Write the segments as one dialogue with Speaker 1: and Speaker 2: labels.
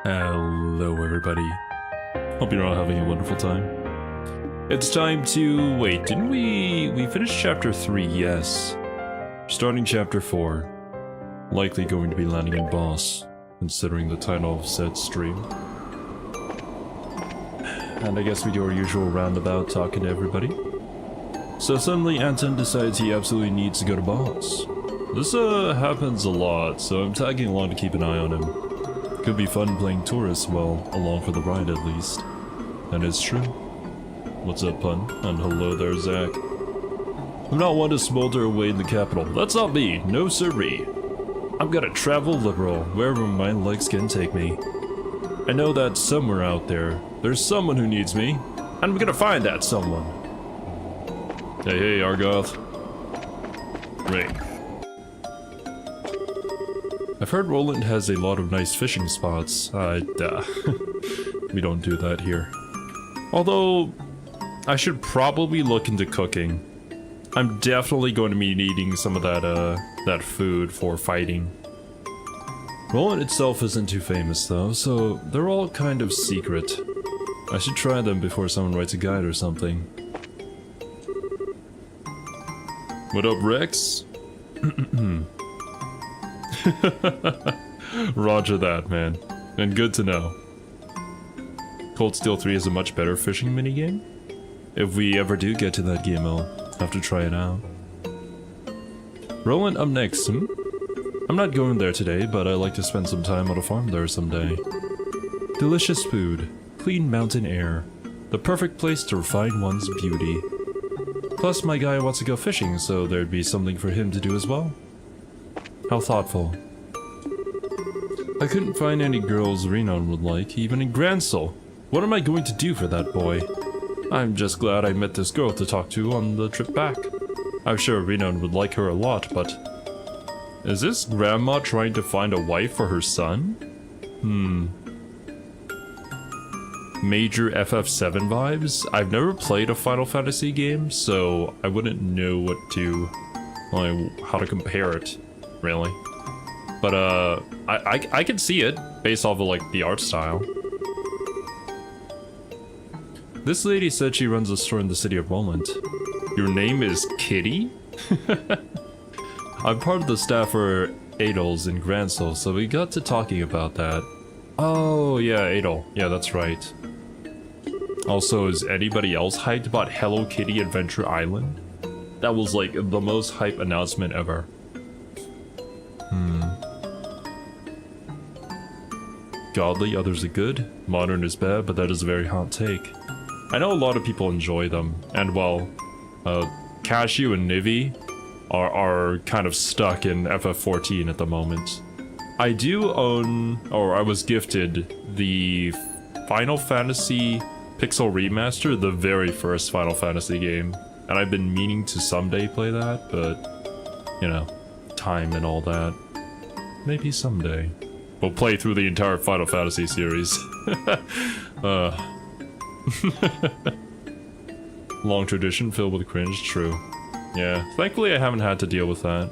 Speaker 1: Hello everybody. Hope you're all having a wonderful time. It's time to... wait, didn't we finished chapter 3, yes. Starting chapter 4. Likely going to be landing in boss, considering the title of said stream. And I guess we do our usual roundabout talking to everybody. So suddenly Anton decides he absolutely needs to go to boss. This happens a lot, so I'm tagging along to keep an eye on him. Could be fun playing tourist, well, along for the ride at least. And it's true. What's up, Pun? And hello there, Zach. I'm not one to smolder away in the capital. That's not me, no sirree. I'm gonna travel liberal, wherever my legs can take me. I know that somewhere out there, there's someone who needs me, and I'm gonna find that someone. Hey, Argoth. Right. I've heard Rolent has a lot of nice fishing spots. We don't do that here. Although, I should probably look into cooking. I'm definitely going to be needing some of that food for fighting. Rolent itself isn't too famous though, so they're all kind of secret. I should try them before someone writes a guide or something. What up, Rex? Roger that, man. And good to know. Cold Steel 3 is a much better fishing minigame. If we ever do get to that game, I'll have to try it out. Rolent up next, I'm not going there today, but I'd like to spend some time on a farm there someday. Delicious food, clean mountain air, the perfect place to refine one's beauty. Plus, my guy wants to go fishing, so there'd be something for him to do as well. How thoughtful. I couldn't find any girls Renon would like, even in Gransel. What am I going to do for that boy? I'm just glad I met this girl to talk to on the trip back. I'm sure Renon would like her a lot, but... is this grandma trying to find a wife for her son? Major FF7 vibes? I've never played a Final Fantasy game, so I wouldn't know what to... how to compare it. Really. But, I can see it, based off of, like, the art style. This lady said she runs a store in the city of Rolent. Your name is Kitty? I'm part of the staff for Adel's in Gransel, so we got to talking about that. Oh, yeah, Adel. Yeah, that's right. Also, is anybody else hyped about Hello Kitty Adventure Island? That was, like, the most hype announcement ever. Godly, others are good. Modern is bad, but that is a very hot take. I know a lot of people enjoy them, and well, Cashew and Nivi are kind of stuck in FF14 at the moment. I do own, or I was gifted, the Final Fantasy Pixel Remaster, the very first Final Fantasy game, and I've been meaning to someday play that, but, you know, time and all that. Maybe someday. We'll play through the entire Final Fantasy series. Long tradition filled with cringe, true. Yeah, thankfully I haven't had to deal with that.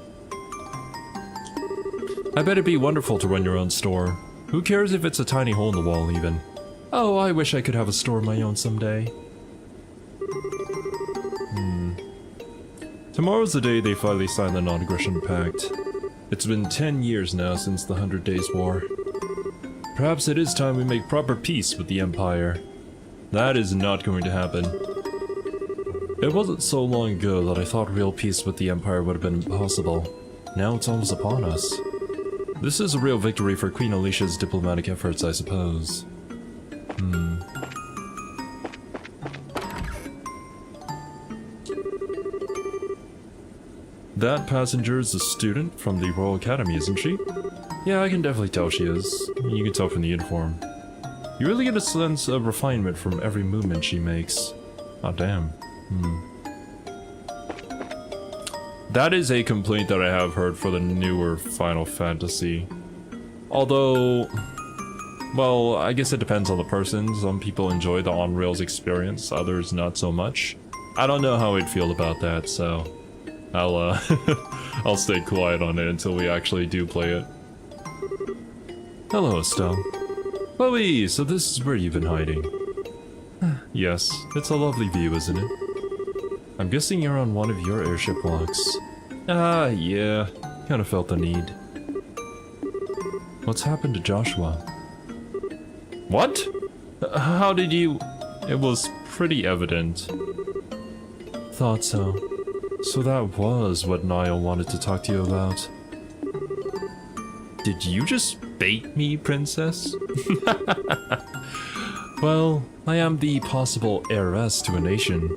Speaker 1: I bet it'd be wonderful to run your own store. Who cares if it's a tiny hole in the wall even? Oh, I wish I could have a store of my own someday. Tomorrow's the day they finally sign the non-aggression pact. It's been 10 years now since the 100 Days War. Perhaps it is time we make proper peace with the Empire. That is not going to happen. It wasn't so long ago that I thought real peace with the Empire would have been impossible. Now it's almost upon us. This is a real victory for Queen Alicia's diplomatic efforts, I suppose. That passenger is a student from the Royal Academy, isn't she? Yeah, I can definitely tell she is. You can tell from the uniform. You really get a sense of refinement from every movement she makes. Oh, damn. That is a complaint that I have heard for the newer Final Fantasy. Although, well, I guess it depends on the person. Some people enjoy the on-rails experience, others not so much. I don't know how I'd feel about that, so... I'll I'll stay quiet on it until we actually do play it. Hello, Estelle. Chloe, so this is where you've been hiding. Yes, it's a lovely view, isn't it? I'm guessing you're on one of your airship walks. Ah, yeah. Kinda felt the need. What's happened to Joshua? What? How did you... It was pretty evident. Thought so. So that was what Niall wanted to talk to you about. Did you just bait me, princess? Well, I am the possible heiress to a nation.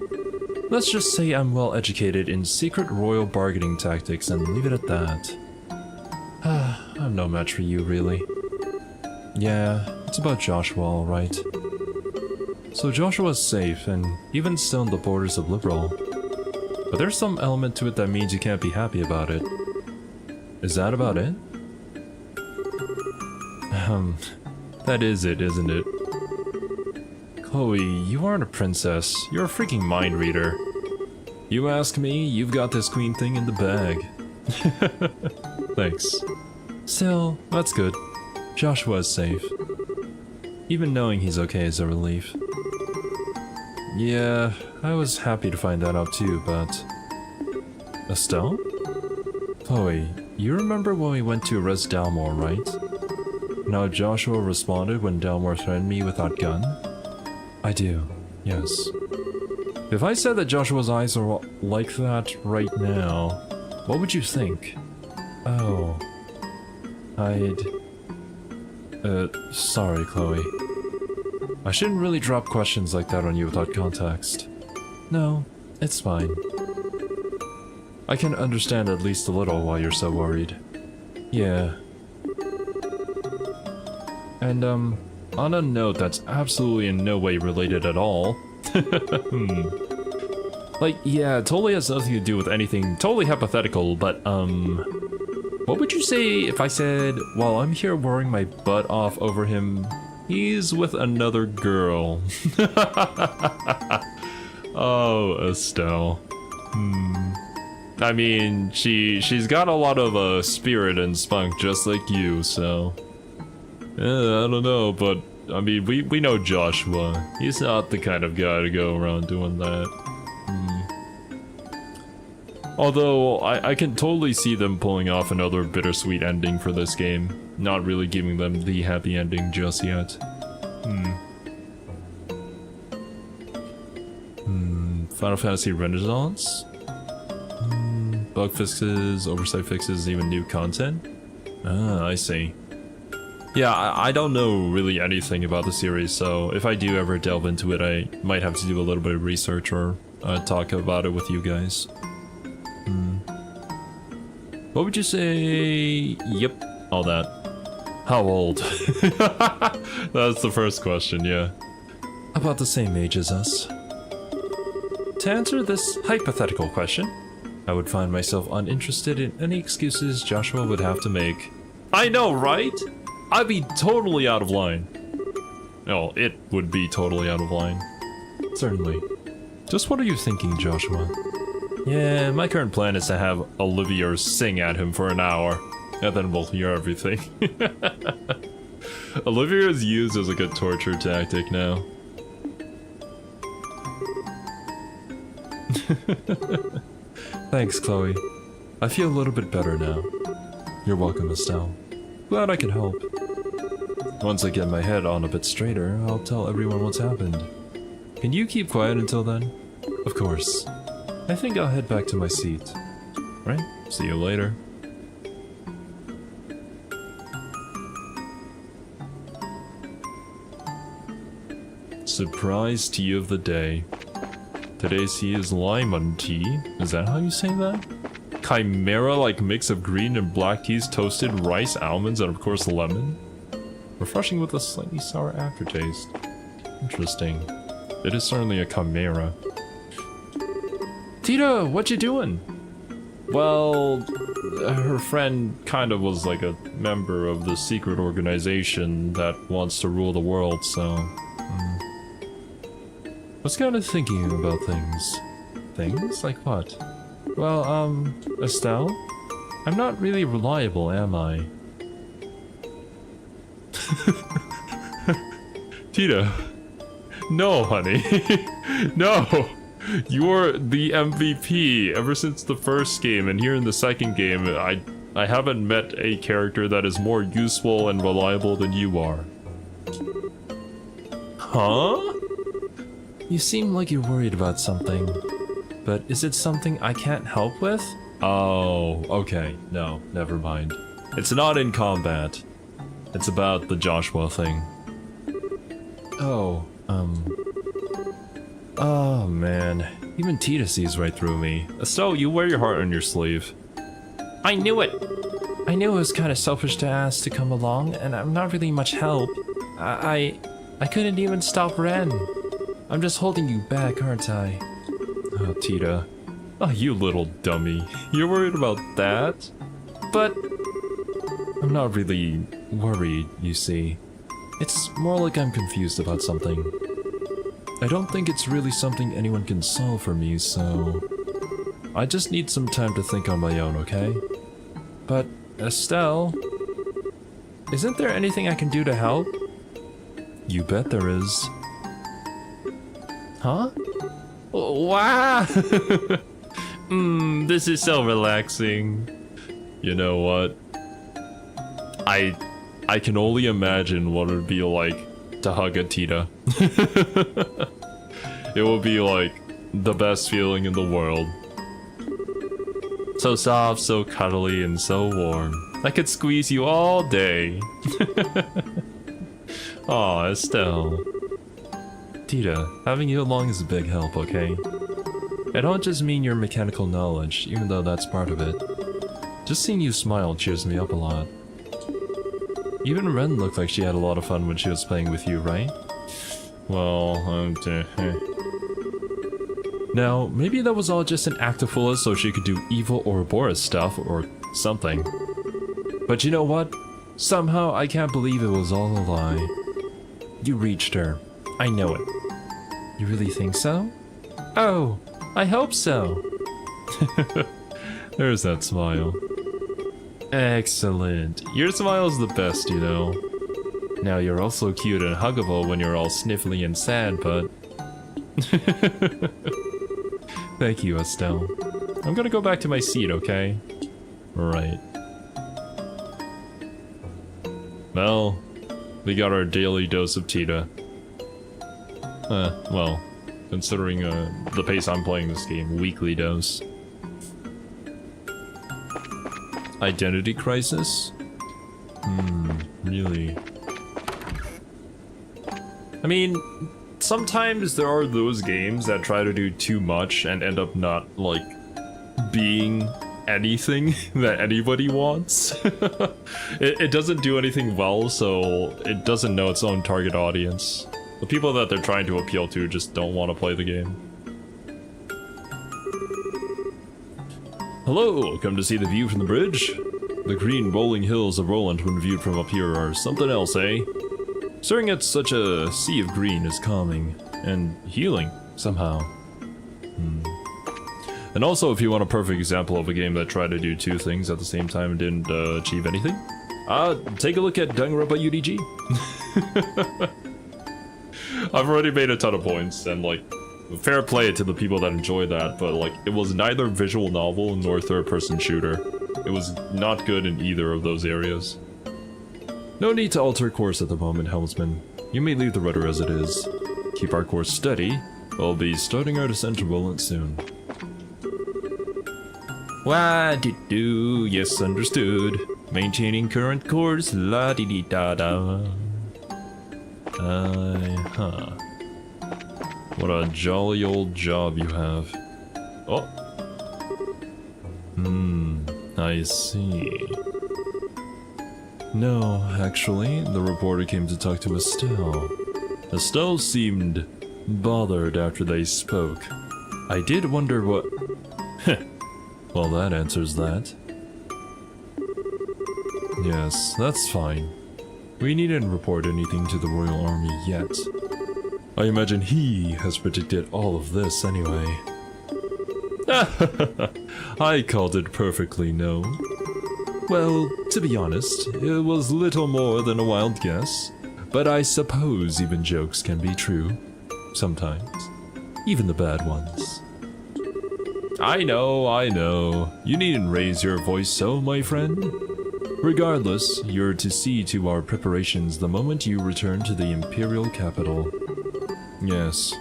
Speaker 1: Let's just say I'm well educated in secret royal bargaining tactics and leave it at that. I'm no match for you, really. Yeah, it's about Joshua, alright. So Joshua's safe, and even still on the borders of liberal. But there's some element to it that means you can't be happy about it. Is that about it? That is it, isn't it? Chloe, you aren't a princess. You're a freaking mind reader. You ask me, you've got this queen thing in the bag. Thanks. Still, that's good. Joshua is safe. Even knowing he's okay is a relief. Yeah, I was happy to find that out too, but... Estelle? Chloe, you remember when we went to arrest Dalmore, right? Now Joshua responded when Dalmore threatened me with that gun? I do, yes. If I said that Joshua's eyes are like that right now, what would you think? Oh... sorry, Chloe. I shouldn't really drop questions like that on you without context. No, it's fine. I can understand at least a little why you're so worried. Yeah. And, on a note that's absolutely in no way related at all. Like, yeah, it totally has nothing to do with anything totally hypothetical, but, what would you say if I said, while I'm here worrying my butt off over him, he's with another girl? Oh, Estelle. I mean, she's got a lot of, spirit and spunk just like you, so... I don't know, but, I mean, we know Joshua. He's not the kind of guy to go around doing that. Although, I can totally see them pulling off another bittersweet ending for this game. Not really giving them the happy ending just yet. Final Fantasy Renaissance? Bug fixes, oversight fixes, even new content? Ah, I see. Yeah, I don't know really anything about the series, so if I do ever delve into it, I might have to do a little bit of research or talk about it with you guys. What would you say? Yep, all that. How old? That's the first question, yeah. About the same age as us. To answer this hypothetical question, I would find myself uninterested in any excuses Joshua would have to make. I know, right? I'd be totally out of line. Oh, it would be totally out of line. Certainly. Just what are you thinking, Joshua? Yeah, my current plan is to have Olivia sing at him for an hour, and then we'll hear everything. Olivia is used as a good torture tactic now. Thanks, Chloe. I feel a little bit better now. You're welcome, Estelle. Glad I could help. Once I get my head on a bit straighter, I'll tell everyone what's happened. Can you keep quiet until then? Of course. I think I'll head back to my seat. Right? See you later. Surprise tea of the day. Today's tea is lemon tea. Is that how you say that? Chimera-like mix of green and black teas, toasted rice, almonds, and of course lemon. Refreshing with a slightly sour aftertaste. Interesting. It is certainly a chimera. Tita, what you doing? Well, her friend kind of was like a member of the secret organization that wants to rule the world, so... was kind of thinking about things. Things? Like what? Well, Estelle? I'm not really reliable, am I? Tita. No, honey. No. You're the MVP ever since the first game, and here in the second game, I haven't met a character that is more useful and reliable than you are. Huh? You seem like you're worried about something. But is it something I can't help with? Oh, okay. No, never mind. It's not in combat. It's about the Joshua thing. Oh, oh man. Even Tita sees right through me. Estelle, you wear your heart on your sleeve. I knew it! I knew it was kind of selfish to ask to come along, and I'm not really much help. I couldn't even stop Ren. I'm just holding you back, aren't I? Oh, Tita. Oh, you little dummy. You're worried about that? But I'm not really worried, you see. It's more like I'm confused about something. I don't think it's really something anyone can solve for me, so I just need some time to think on my own, okay? But, Estelle, isn't there anything I can do to help? You bet there is. Huh? Wow! This is so relaxing. You know what? I can only imagine what it would be like to hug a Tita. It will be like the best feeling in the world. So soft, so cuddly, and so warm. I could squeeze you all day. Aw, Estelle. Tita, having you along is a big help, okay? I don't just mean your mechanical knowledge, even though that's part of it. Just seeing you smile cheers me up a lot. Even Ren looked like she had a lot of fun when she was playing with you, right? Well, now, maybe that was all just an act of foolish so she could do evil Ouroboros stuff or something. But you know what? Somehow I can't believe it was all a lie. You reached her. I know it. You really think so? Oh, I hope so. There's that smile. Excellent. Your smile's the best, you know. Now you're also cute and huggable when you're all sniffly and sad, but... Thank you, Estelle. I'm gonna go back to my seat, okay? Right. Well, we got our daily dose of Tita. Well, considering the pace I'm playing this game, weekly dose. Identity crisis? Really? I mean, sometimes there are those games that try to do too much and end up not, like, being anything that anybody wants. It doesn't do anything well, so it doesn't know its own target audience. The people that they're trying to appeal to just don't want to play the game. Hello, come to see the view from the bridge? The green rolling hills of Rolent when viewed from up here are something else, eh? Staring at such a sea of green is calming and healing, somehow. And also, if you want a perfect example of a game that tried to do two things at the same time and didn't achieve anything, take a look at Danganronpa UDG. I've already made a ton of points, and like, fair play to the people that enjoy that, but like, it was neither visual novel nor third-person shooter. It was not good in either of those areas. No need to alter course at the moment, helmsman. You may leave the rudder as it is. Keep our course steady. We'll be starting our descent to Rolent soon. Wah-dee-doo, yes, understood. Maintaining current course, la-dee-dee-da-da. What a jolly old job you have. Oh. I see. No, actually, the reporter came to talk to Estelle. Estelle seemed bothered after they spoke. I did wonder what... Well, that answers that. Yes, that's fine. We needn't report anything to the Royal Army yet. I imagine he has predicted all of this anyway. I called it perfectly, no? Well, to be honest, it was little more than a wild guess. But I suppose even jokes can be true. Sometimes. Even the bad ones. I know. You needn't raise your voice so, my friend. Regardless, you're to see to our preparations the moment you return to the Imperial capital. Yes,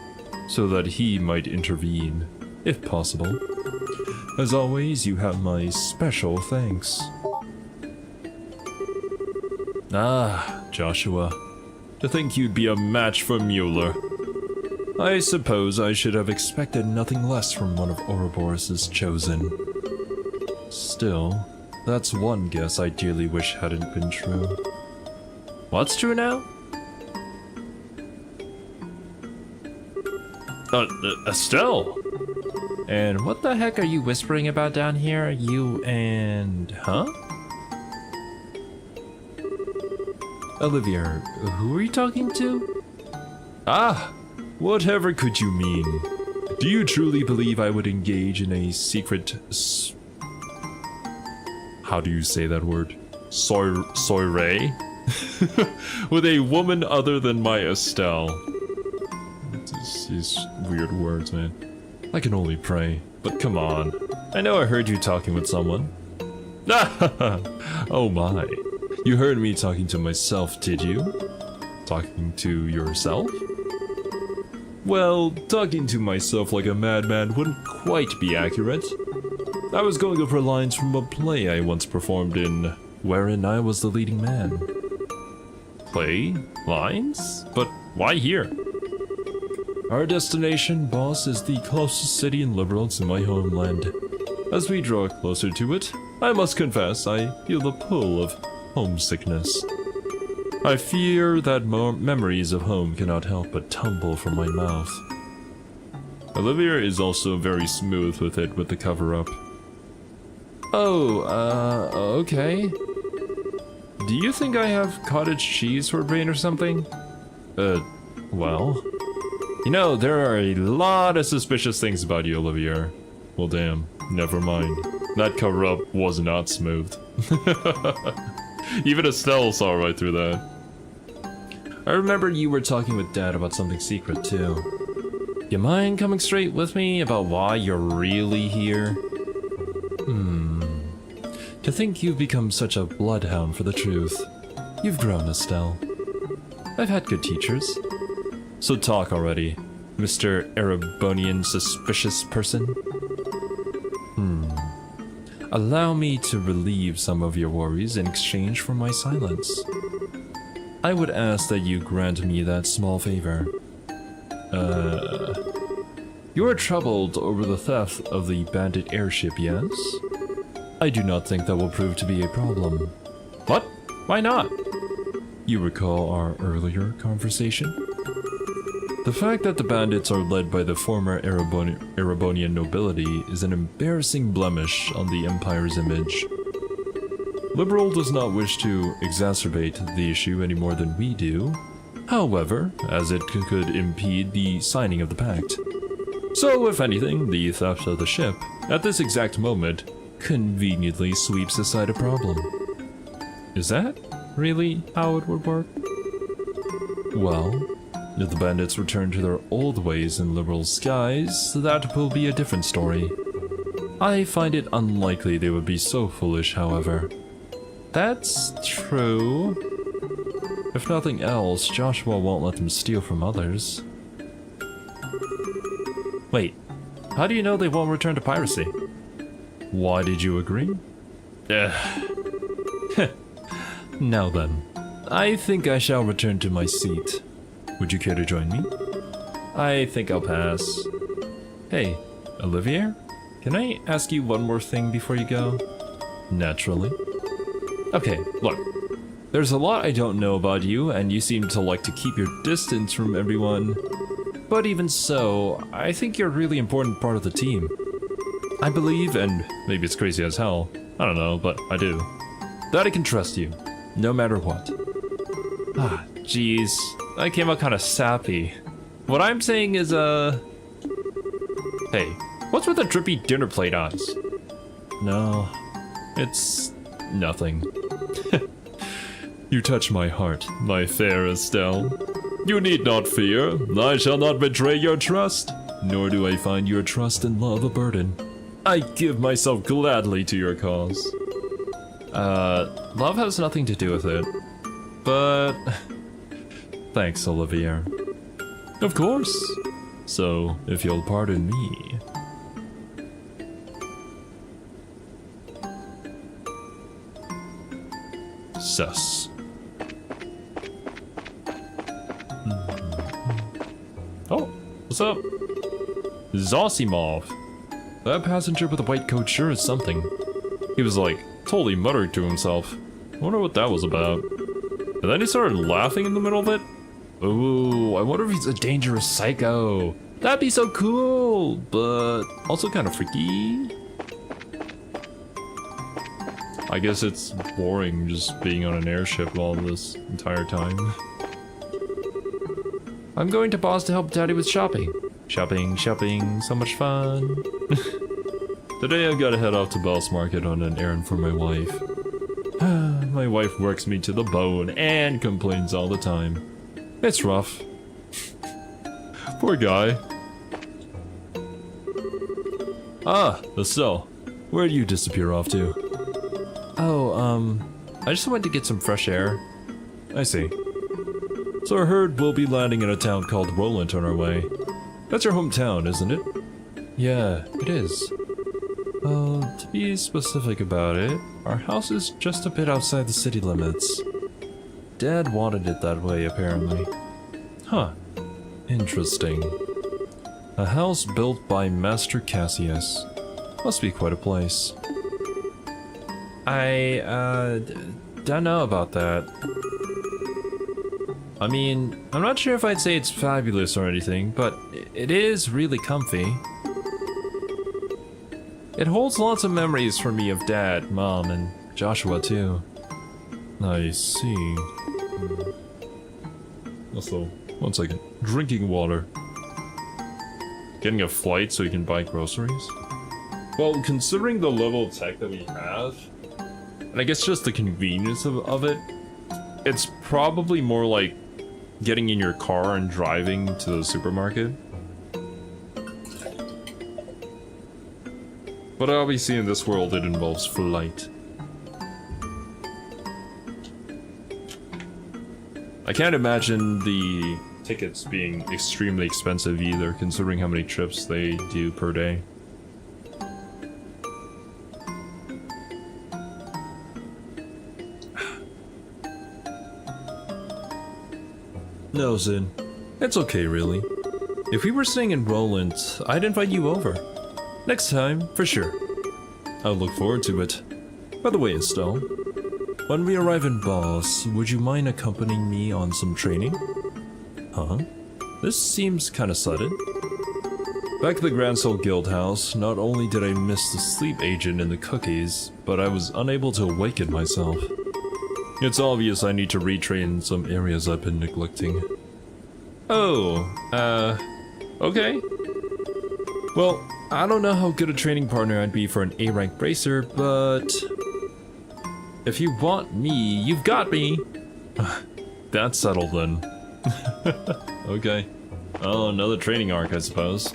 Speaker 1: so that he might intervene, if possible. As always, you have my special thanks. Ah, Joshua. To think you'd be a match for Mueller. I suppose I should have expected nothing less from one of Ouroboros' chosen. Still, that's one guess I dearly wish hadn't been true. What's true now? Estelle! And what the heck are you whispering about down here? You and... huh? Olivia, who are you talking to? Ah! Whatever could you mean? Do you truly believe I would engage in a secret how do you say that word? Soiree? With a woman other than my Estelle. These weird words, man. I can only pray. But come on. I know I heard you talking with someone. Oh my. You heard me talking to myself, did you? Talking to yourself? Well, talking to myself like a madman wouldn't quite be accurate. I was going over lines from a play I once performed in, wherein I was the leading man. Play? Lines? But why here? Our destination, boss, is the closest city in Liberal to my homeland. As we draw closer to it, I must confess I feel the pull of homesickness. I fear that memories of home cannot help but tumble from my mouth. Olivia is also very smooth with it with the cover-up. Oh, okay. Do you think I have cottage cheese for brain or something? Well... You know, there are a lot of suspicious things about you, Olivia. Well, damn. Never mind. That cover-up was not smooth. Even Estelle saw right through that. I remember you were talking with Dad about something secret, too. You mind coming straight with me about why you're really here? To think you've become such a bloodhound for the truth. You've grown, Estelle. I've had good teachers. So talk already, Mr. Erebonian suspicious person. Allow me to relieve some of your worries in exchange for my silence. I would ask that you grant me that small favor. You are troubled over the theft of the bandit airship, yes? I do not think that will prove to be a problem. What? Why not? You recall our earlier conversation? The fact that the bandits are led by the former Erebonian nobility is an embarrassing blemish on the Empire's image. Liberal does not wish to exacerbate the issue any more than we do, however, as it could impede the signing of the pact. So, if anything, the theft of the ship, at this exact moment, conveniently sweeps aside a problem. Is that really how it would work? Well, if the bandits return to their old ways in Liberal skies, that will be a different story. I find it unlikely they would be so foolish, however. That's true. If nothing else, Joshua won't let them steal from others. Wait, how do you know they won't return to piracy? Why did you agree? Now then, I think I shall return to my seat. Would you care to join me? I think I'll pass. Hey, Olivia? Can I ask you one more thing before you go? Naturally. Okay, look. There's a lot I don't know about you, and you seem to like to keep your distance from everyone. But even so, I think you're a really important part of the team. I believe, and maybe it's crazy as hell, I don't know, but I do, that I can trust you, no matter what. Ah, jeez, I came out kind of sappy. What I'm saying is, hey, what's with the drippy dinner plate eyes? No, it's nothing. You touch my heart, my fair Estelle. You need not fear, I shall not betray your trust, nor do I find your trust and love a burden. I give myself gladly to your cause. Love has nothing to do with it, but thanks, Olivier. Of course. So, if you'll pardon me. Sus. Oh, what's up? Zosimov. That passenger with the white coat sure is something. He was like, totally muttering to himself. I wonder what that was about. And then he started laughing in the middle of it. Ooh, I wonder if he's a dangerous psycho. That'd be so cool, but also kind of freaky. I guess it's boring just being on an airship all this entire time. I'm going to Boss to help Daddy with shopping. Shopping, so much fun. Today I've got to head off to Boss Market on an errand for my wife. My wife works me to the bone and complains all the time. It's rough. Poor guy. Ah, Estelle. Where'd you disappear off to? Oh, I just went to get some fresh air. I see. So I heard we'll be landing in a town called Rolent on our way. That's your hometown, isn't it? Yeah, it is. To be specific about it, our house is just a bit outside the city limits. Dad wanted it that way, apparently. Huh. Interesting. A house built by Master Cassius. Must be quite a place. I, don't know about that. I mean, I'm not sure if I'd say it's fabulous or anything, but it is really comfy. It holds lots of memories for me of Dad, Mom, and Joshua too. I see. Also, one second. Drinking water. Getting a flight so you can buy groceries? Well, considering the level of tech that we have, and I guess just the convenience of it, it's probably more like getting in your car and driving to the supermarket. But obviously in this world it involves flight. I can't imagine the tickets being extremely expensive either, considering how many trips they do per day. No, Zin. It's okay, really. If we were staying in Rolent, I'd invite you over. Next time, for sure. I'll look forward to it. By the way, Estelle, when we arrive in Boss, would you mind accompanying me on some training? Huh? This seems kinda sudden. Back at the Grand Soul Guild house, not only did I miss the sleep agent and the cookies, but I was unable to awaken myself. It's obvious I need to retrain in some areas I've been neglecting. Oh, okay. Well, I don't know how good a training partner I'd be for an A-rank bracer, but if you want me, you've got me. That's settled then. Okay. Oh, another training arc, I suppose.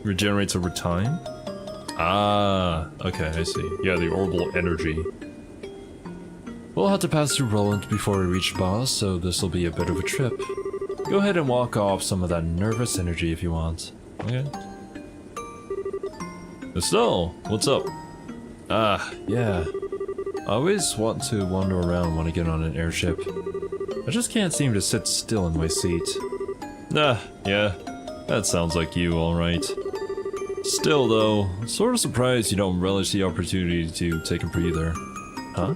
Speaker 1: Regenerates over time? Ah, okay, I see. Yeah, the orbital energy. We'll have to pass through Rolent before we reach Boss, so this'll be a bit of a trip. Go ahead and walk off some of that nervous energy if you want. Okay. Estelle, what's up? Ah, yeah. I always want to wander around when I get on an airship. I just can't seem to sit still in my seat. Ah, yeah. That sounds like you, alright. Still though, sort of surprised you don't relish the opportunity to take a breather. Huh?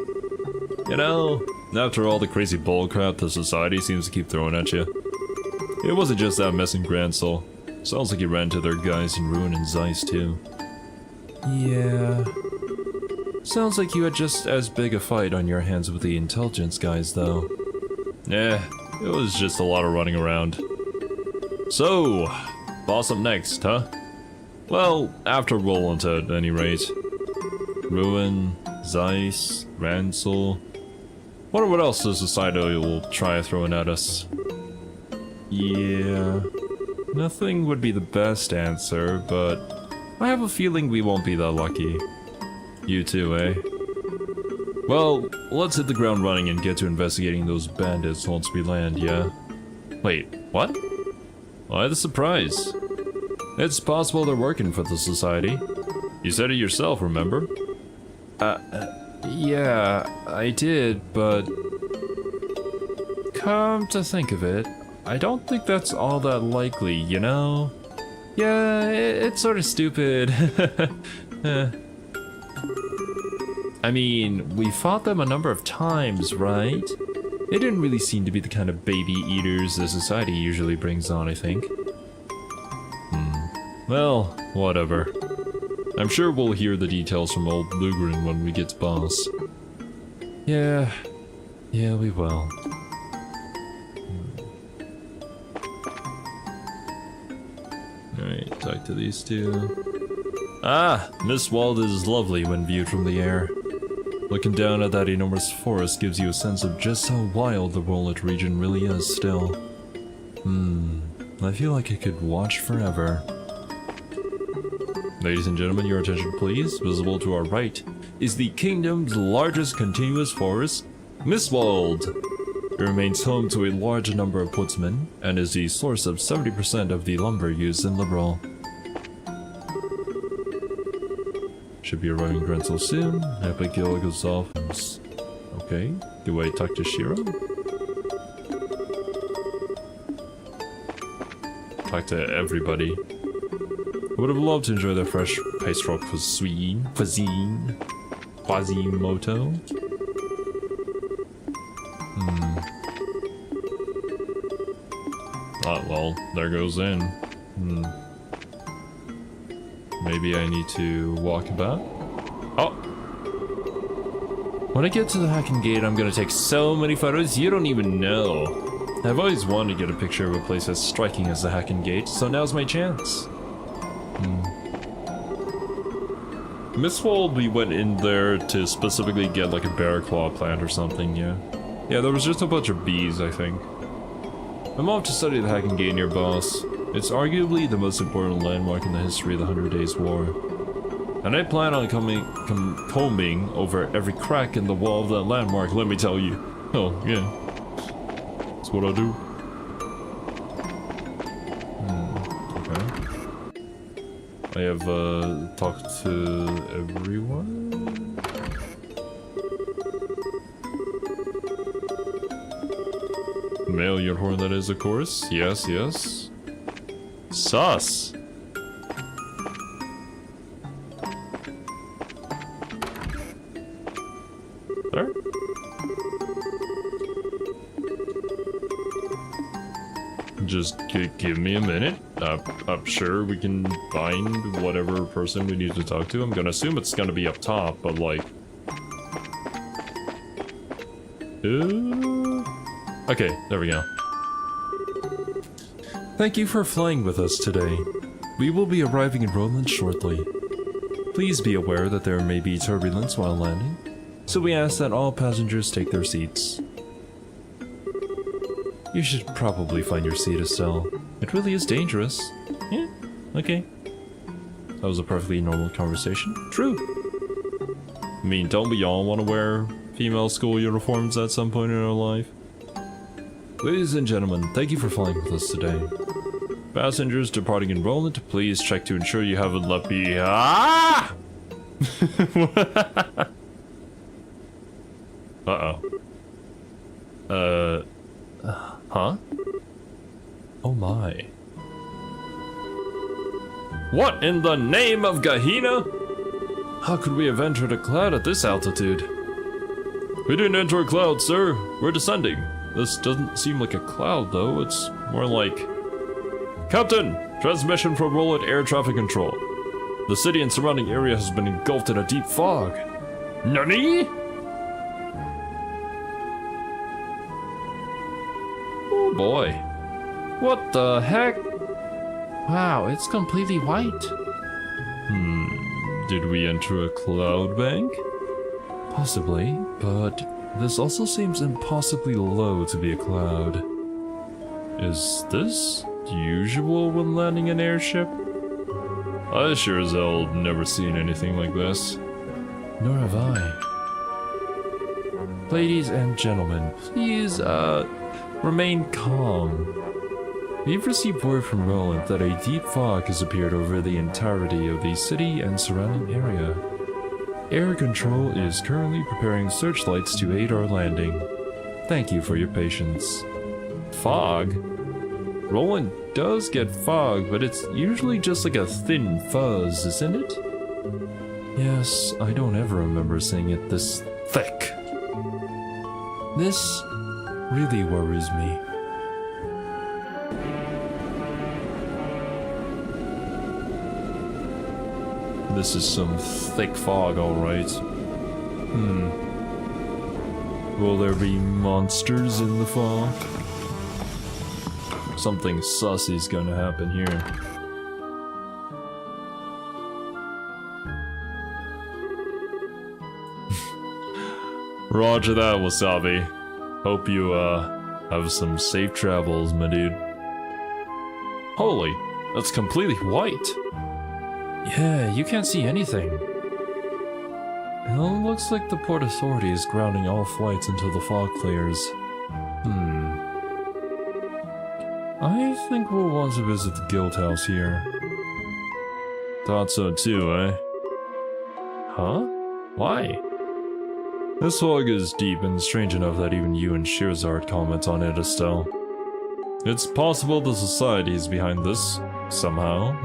Speaker 1: You know, after all the crazy bullcrap the society seems to keep throwing at you. It wasn't just that mess in Grand Soul. Sounds like you ran to their guys in Ruin and Zeiss too. Yeah. Sounds like you had just as big a fight on your hands with the intelligence guys though. Yeah, it was just a lot of running around. So, Boss up next, huh? Well, after Rolent at any rate. Ruin, Zeiss, Ransel. Wonder what else the society will try throwing at us. Yeah, nothing would be the best answer, but I have a feeling we won't be that lucky. You too, eh? Well, let's hit the ground running and get to investigating those bandits once we land, yeah? Wait, what? Why the surprise? It's possible they're working for the society. You said it yourself, remember? Yeah, I did, but... Come to think of it, I don't think that's all that likely, you know? Yeah, it's sort of stupid. I mean, we fought them a number of times, right? They didn't really seem to be the kind of baby eaters the society usually brings on, I think. Well, whatever. I'm sure we'll hear the details from old Lugren when we get to boss. Yeah, we will. Alright, talk to these two. Ah, Miss Wald is lovely when viewed from the air. Looking down at that enormous forest gives you a sense of just how wild the Rolent region really is still. I feel like I could watch forever. Ladies and gentlemen, your attention please. Visible to our right is the kingdom's largest continuous forest, Mistwald. It remains home to a large number of woodsmen and is the source of 70% of the lumber used in Liberal. Should be arriving Grenzel soon. Abigail goes off. Okay, do I talk to Shiro? Talk to everybody. I would have loved to enjoy their fresh pastry cuisine. Quasimoto. Well, there goes in. Maybe I need to walk about. Oh! When I get to the Hacking Gate, I'm gonna take so many photos you don't even know. I've always wanted to get a picture of a place as striking as the Hacking Gate, so now's my chance. Mistwald, we went in there to specifically get like a bear claw plant or something, yeah. Yeah, there was just a bunch of bees, I think. I'm off to study the Hacking Gate near Boss. It's arguably the most important landmark in the history of the 100 Days War. And I plan on combing over every crack in the wall of that landmark, let me tell you. Oh, yeah. That's what I'll do. Okay. I have, talked to everyone? Male unicorn, that is, of course. Yes, yes. Sus! There? Just give me a minute. I'm sure we can find whatever person we need to talk to. I'm gonna assume it's gonna be up top, but like... Okay, there we go. Thank you for flying with us today. We will be arriving in Rolent shortly. Please be aware that there may be turbulence while landing, so we ask that all passengers take their seats. You should probably find your seat, Estelle. It really is dangerous. Yeah, okay. That was a perfectly normal conversation. True. I mean, don't we all want to wear female school uniforms at some point in our life? Ladies and gentlemen, thank you for flying with us today. Passengers departing in Rolent, please check to ensure you haven't left behind. Ah! Huh? Oh my. What in the name of Gehenna? How could we have entered a cloud at this altitude? We didn't enter a cloud, sir. We're descending. This doesn't seem like a cloud, though. It's more like... Captain! Transmission from Rolent Air Traffic Control. The city and surrounding area has been engulfed in a deep fog. NANI?! Oh boy. What the heck? Wow, it's completely white. Did we enter a cloud bank? Possibly, but This also seems impossibly low to be a cloud. Is this usual when landing an airship? I sure as hell never seen anything like this. Nor have I. Ladies and gentlemen, please, remain calm. We've received word from Rolent that a deep fog has appeared over the entirety of the city and surrounding area. Air Control is currently preparing searchlights to aid our landing. Thank you for your patience. Fog? Rolent does get fog, but it's usually just like a thin fuzz, isn't it? Yes, I don't ever remember seeing it this thick. This really worries me. This is some thick fog, alright. Will there be monsters in the fog? Something sussy's gonna happen here. Roger that, Wasabi. Hope you, have some safe travels, my dude. Holy, that's completely white. Yeah, you can't see anything. It looks like the Port Authority is grounding all flights until the fog clears. I think we'll want to visit the guild house here. Thought so too, eh? Huh? Why? This fog is deep and strange enough that even you and Shirzard comment on it, Estelle. It's possible the society is behind this, somehow.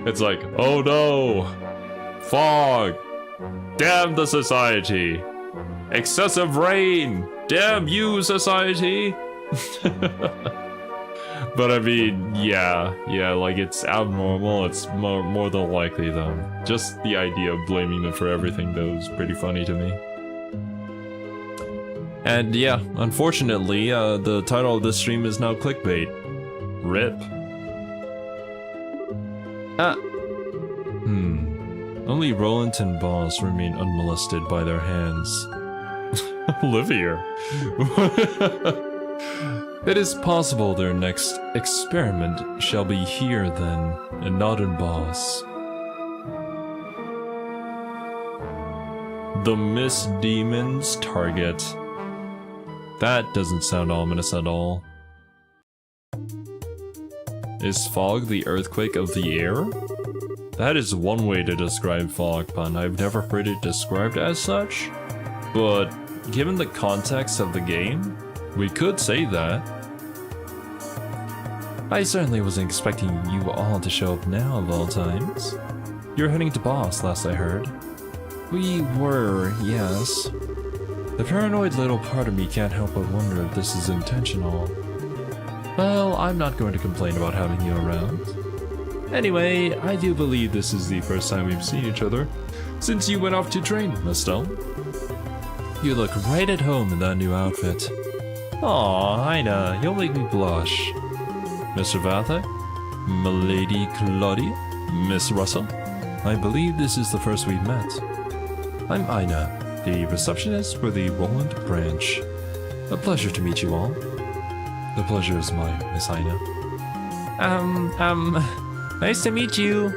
Speaker 1: It's like, oh no! Fog! Damn the society! Excessive rain! Damn you, society! But I mean, yeah, like it's abnormal, it's more than likely though. Just the idea of blaming them for everything though is pretty funny to me. And yeah, unfortunately, the title of this stream is now clickbait. RIP. Only Rolent and Boss remain unmolested by their hands. Olivia. It is possible their next experiment shall be here then, and not in Boss. The Miss Demon's target. That doesn't sound ominous at all. Is fog the earthquake of the air? That is one way to describe fog, but I've never heard it described as such. But given the context of the game, we could say that. I certainly wasn't expecting you all to show up now of all times. You're heading to Boss, last I heard. We were, yes. The paranoid little part of me can't help but wonder if this is intentional. Well, I'm not going to complain about having you around. Anyway, I do believe this is the first time we've seen each other since you went off to train, Estelle. You look right at home in that new outfit. Aw, Ina, you'll make me blush. Mr. Vatha, Milady Claudia, Miss Russell, I believe this is the first we've met. I'm Ina, the receptionist for the Rolent branch. A pleasure to meet you all. The pleasure is mine, Miss Ina. Nice to meet you.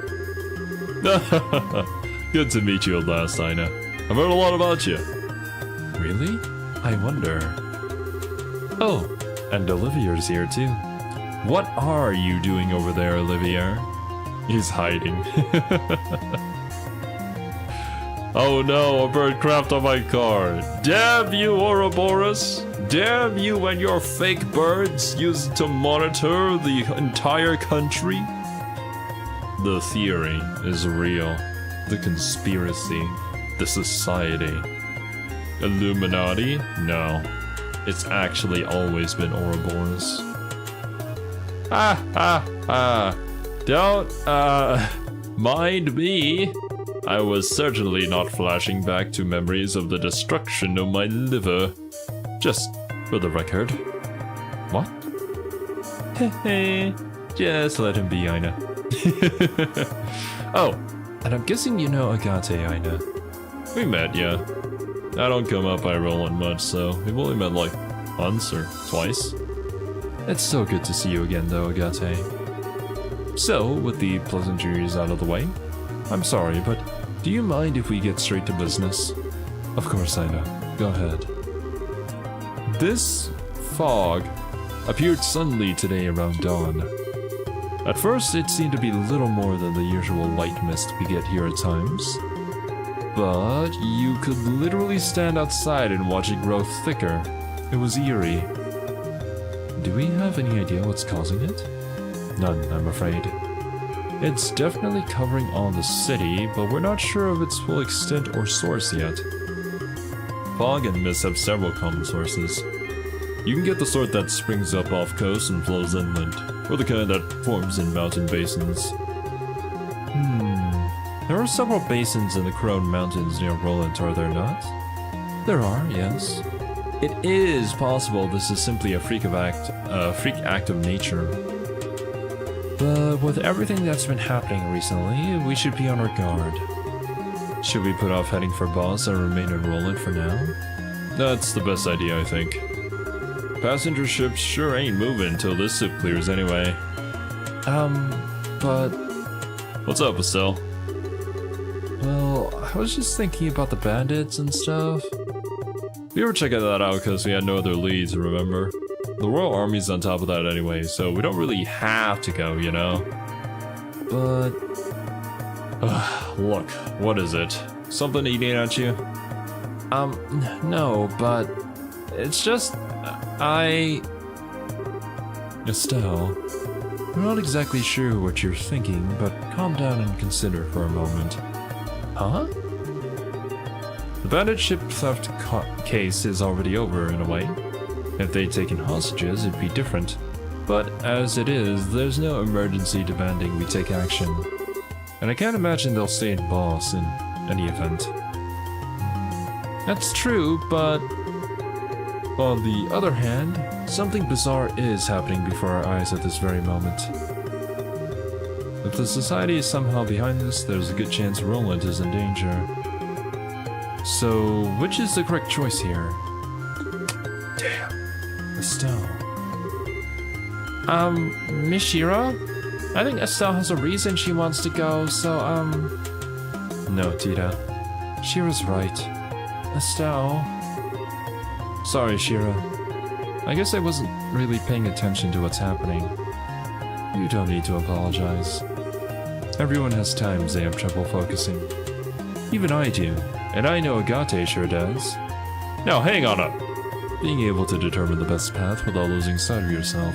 Speaker 1: Good to meet you at last, Ina. I've heard a lot about you. Really? I wonder. Oh, and Olivier's here too. What are you doing over there, Olivier? He's hiding. Oh no, a bird crapped on my car. Damn you, Ouroboros! Damn you and your fake birds used to monitor the entire country! The theory is real. The conspiracy. The society. Illuminati? No. It's actually always been Ouroboros. Don't, mind me. I was certainly not flashing back to memories of the destruction of my liver. Just for the record. What? Hehe. Just let him be, Ina. Oh, and I'm guessing you know Agate, Ina. We met, yeah. I don't come up by Rolent much, so we've only met like once or twice. It's so good to see you again though, Agate. So, with the pleasantries out of the way, I'm sorry, but do you mind if we get straight to business? Of course I know. Go ahead. This fog appeared suddenly today around dawn. At first, it seemed to be little more than the usual light mist we get here at times. But you could literally stand outside and watch it grow thicker. It was eerie. Do we have any idea what's causing it? None, I'm afraid. It's definitely covering all the city, but we're not sure of its full extent or source yet. Fog and mist have several common sources. You can get the sort that springs up off coast and flows inland, or the kind that forms in mountain basins. There are several basins in the Crone Mountains near Rolent, are there not? There are, yes. It is possible this is simply a freak act of nature. But with everything that's been happening recently, we should be on our guard. Should we put off heading for Boss and remain in Rolent for now? That's the best idea, I think. Passenger ships sure ain't moving until this ship clears anyway. But... What's up, Estelle? Well, I was just thinking about the bandits and stuff. We were checking that out because we had no other leads, remember? The Royal Army's on top of that anyway, so we don't really have to go, you know? But... look, what is it? Something eating at you? No, but... It's just... Estelle, I'm not exactly sure what you're thinking, but calm down and consider for a moment. Huh? The bandit ship theft case is already over in a way. If they'd taken hostages, it'd be different. But as it is, there's no emergency demanding we take action. And I can't imagine they'll stay in Boss in any event. That's true, but... On the other hand, something bizarre is happening before our eyes at this very moment. If the Society is somehow behind this, there's a good chance Rolent is in danger. So, which is the correct choice here? Damn. Estelle. Miss Shira? I think Estelle has a reason she wants to go, so, No, Tita. Shira's right. Estelle... Sorry, Shira. I guess I wasn't really paying attention to what's happening. You don't need to apologize. Everyone has times they have trouble focusing. Even I do, and I know Agate sure does. Now hang on up! Being able to determine the best path without losing sight of yourself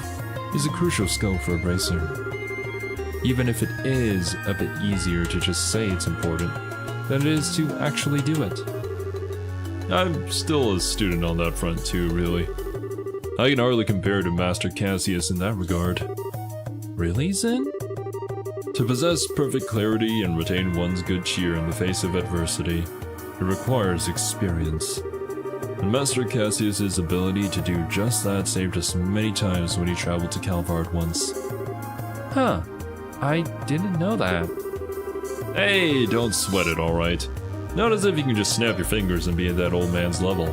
Speaker 1: is a crucial skill for a bracer. Even if it is a bit easier to just say it's important than it is to actually do it. I'm still a student on that front too, really. I can hardly compare to Master Cassius in that regard. Really, Zen? To possess perfect clarity and retain one's good cheer in the face of adversity, it requires experience. And Master Cassius's ability to do just that saved us many times when he traveled to Calvard once. Huh. I didn't know that. Hey, don't sweat it, alright? Not as if you can just snap your fingers and be at that old man's level.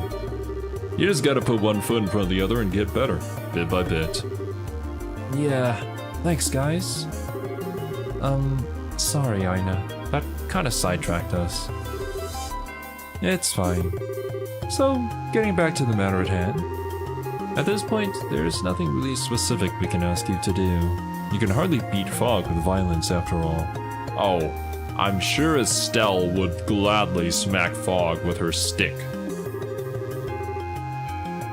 Speaker 1: You just gotta put one foot in front of the other and get better, bit by bit. Yeah, thanks guys. Sorry Aina, that kinda sidetracked us. It's fine. So, getting back to the matter at hand. At this point, there's nothing really specific we can ask you to do. You can hardly beat Fog with violence after all. Oh, I'm sure Estelle would gladly smack Fog with her stick.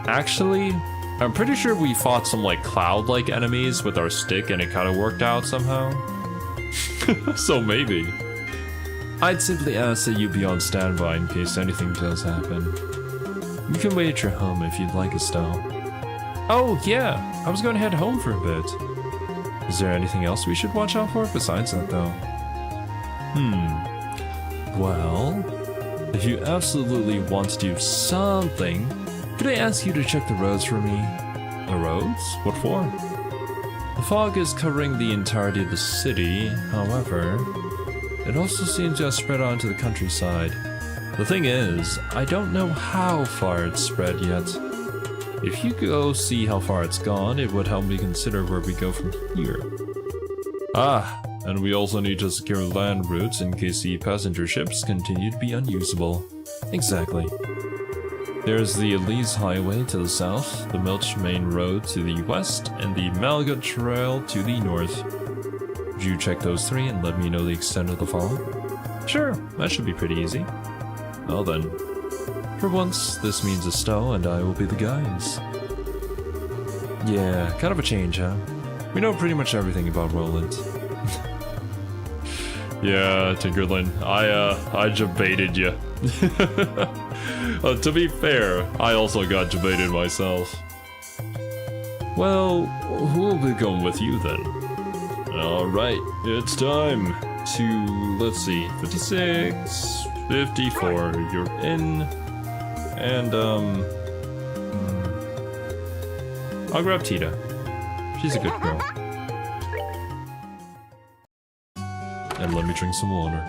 Speaker 1: Actually, I'm pretty sure we fought some like cloud-like enemies with our stick and it kind of worked out somehow. So maybe. I'd simply ask that you be on standby in case anything does happen. You can wait at your home if you'd like, Estelle. Oh yeah, I was going to head home for a bit. Is there anything else we should watch out for besides that though? Well, if you absolutely want to do something, could I ask you to check the roads for me? The roads? What for? The fog is covering the entirety of the city, however, it also seems to have spread onto the countryside. The thing is, I don't know how far it's spread yet. If you go see how far it's gone, it would help me consider where we go from here. Ah, and we also need to secure land routes in case the passenger ships continue to be unusable. Exactly. There's the Elise Highway to the south, the Milch Main Road to the west, and the MacLeod Trail to the north. Would you check those three and let me know the extent of the follow? Sure, that should be pretty easy. Well then. For once, this means Estelle and I will be the guys. Yeah, kind of a change, huh? We know pretty much everything about Rolent. Yeah, Tinkerlin, I debated you. To be fair, I also got debated myself. Well, who will be going with you then? Alright, it's time to, let's see, 56, 54, you're in, and I'll grab Tita. She's a good girl. And let me drink some water.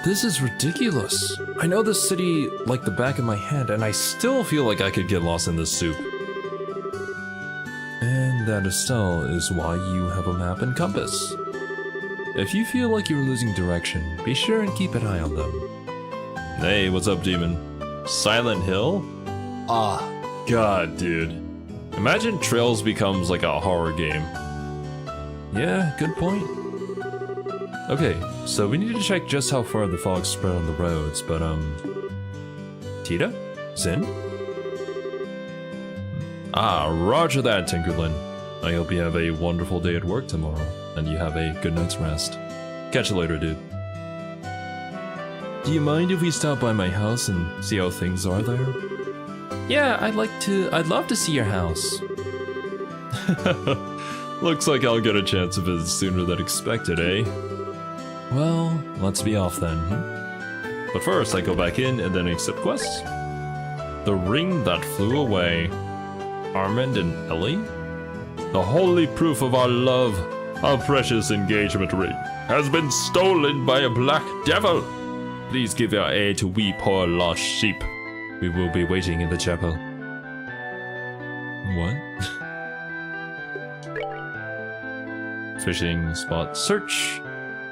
Speaker 1: This is ridiculous. I know this city like the back of my hand, and I still feel like I could get lost in this soup. And that, Estelle, is why you have a map and compass. If you feel like you're losing direction, be sure and keep an eye on them. Hey, what's up, demon? Silent Hill? Ah, God, dude. Imagine Trails becomes like a horror game. Yeah, good point. Okay, so we need to check just how far the fog spread on the roads, but Tita? Zin? Ah, roger that, Tinkerlin. I hope you have a wonderful day at work tomorrow, and you have a good night's rest. Catch you later, dude. Do you mind if we stop by my house and see how things are there? Yeah, I'd love to see your house. Looks like I'll get a chance to visit sooner than expected, eh? Well, let's be off then. But first, I go back in and then accept quests. The ring that flew away. Armand and Ellie? The holy proof of our love, our precious engagement ring, has been stolen by a black devil. Please give your aid to we poor lost sheep. We will be waiting in the chapel. What? Fishing spot search.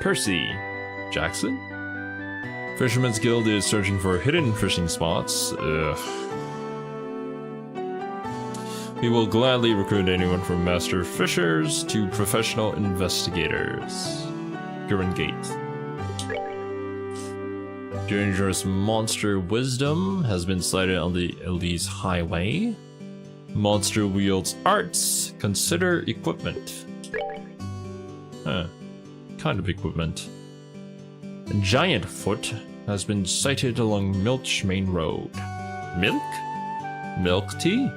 Speaker 1: Percy. Jackson? Fisherman's Guild is searching for hidden fishing spots. Ugh. We will gladly recruit anyone from master fishers to professional investigators. Gurren Gate. Dangerous monster wisdom has been sighted on the Elise Highway. Monster wields arts. Consider equipment. Huh. Kind of equipment. A giant foot has been sighted along Milch Main Road. Milk? Milk tea?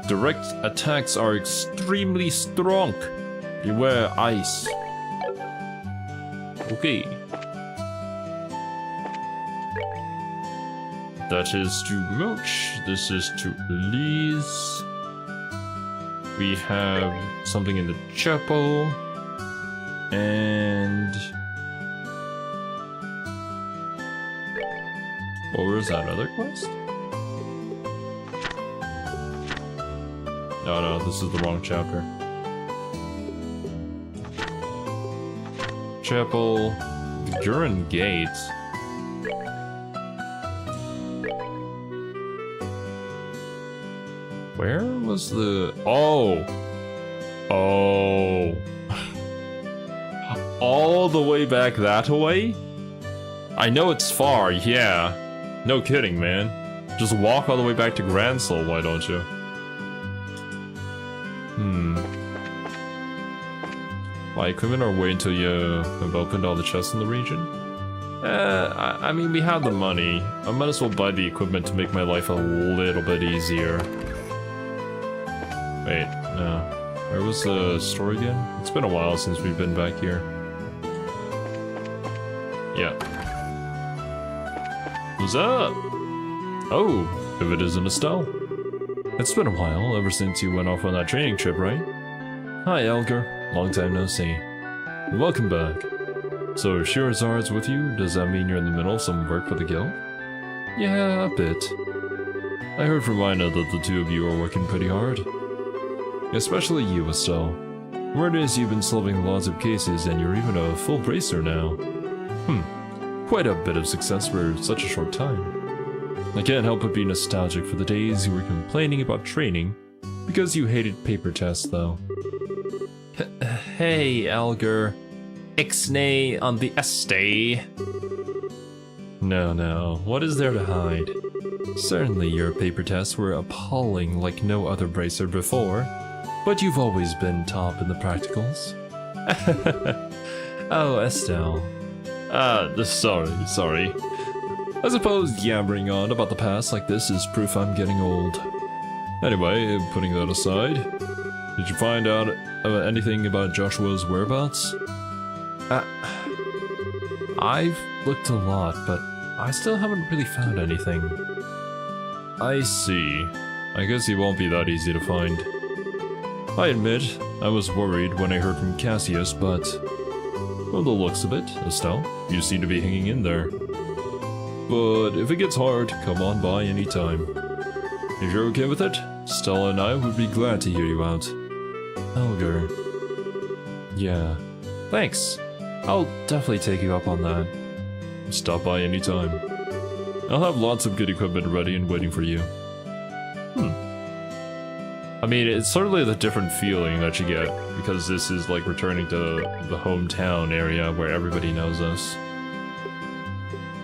Speaker 1: Direct attacks are extremely strong. Beware ice. Okay. That is to Milch. This is to Elise. We have something in the chapel. And what was that other quest? No, this is the wrong chapter. Chapel, Gurren Gate. Where was the... Oh! All the way back that way? I know it's far, yeah. No kidding, man. Just walk all the way back to Grand Soul, why don't you? Buy equipment or wait until you have opened all the chests in the region? I mean, we have the money. I might as well buy the equipment to make my life a little bit easier. Wait, no. Where was the store again? It's been a while since we've been back here. Yeah. What's up? Oh, if it isn't Estelle. It's been a while, ever since you went off on that training trip, right? Hi, Elgar. Long time no see. Welcome back. So, Shirazard's with you? Does that mean you're in the middle of some work for the guild? Yeah, a bit. I heard from Ina that the two of you are working pretty hard. Especially you, Estelle. Word is you've been solving lots of cases and you're even a full bracer now. Quite a bit of success for such a short time. I can't help but be nostalgic for the days you were complaining about training because you hated paper tests, though. Hey, Alger. Ixnay on the Estelle. No, what is there to hide? Certainly your paper tests were appalling like no other bracer before, but you've always been top in the practicals. Oh, Estelle. Sorry. I suppose yammering on about the past like this is proof I'm getting old. Anyway, putting that aside, did you find out anything about Joshua's whereabouts? I've looked a lot, but I still haven't really found anything. I see. I guess he won't be that easy to find. I admit, I was worried when I heard from Cassius, but from the looks of it, Estelle, you seem to be hanging in there. But if it gets hard, come on by anytime. If you're okay with it, Stella and I would be glad to hear you out. Elgar. Yeah. Thanks. I'll definitely take you up on that. Stop by anytime. I'll have lots of good equipment ready and waiting for you. I mean, it's certainly the different feeling that you get, because this is like returning to the hometown area where everybody knows us.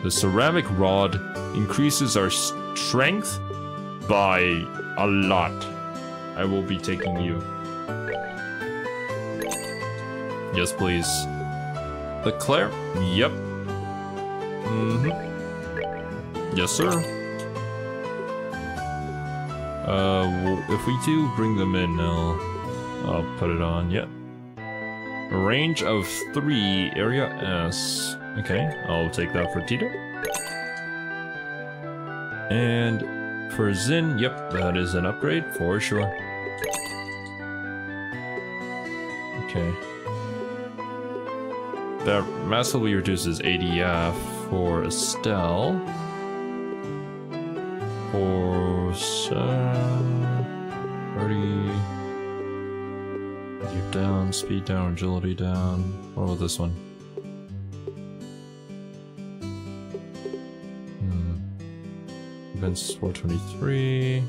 Speaker 1: The ceramic rod increases our strength by a lot. I will be taking you. Yes, please. The Claire? Yep. Yes, sir. If we do bring them in now, I'll put it on, yep. A range of 3, area S. Okay, I'll take that for Tito. And for Zin, yep, that is an upgrade for sure. Okay. That massively reduces ADF for Estelle. For 30. Deep down, speed down, agility down. What about this one? Events 423.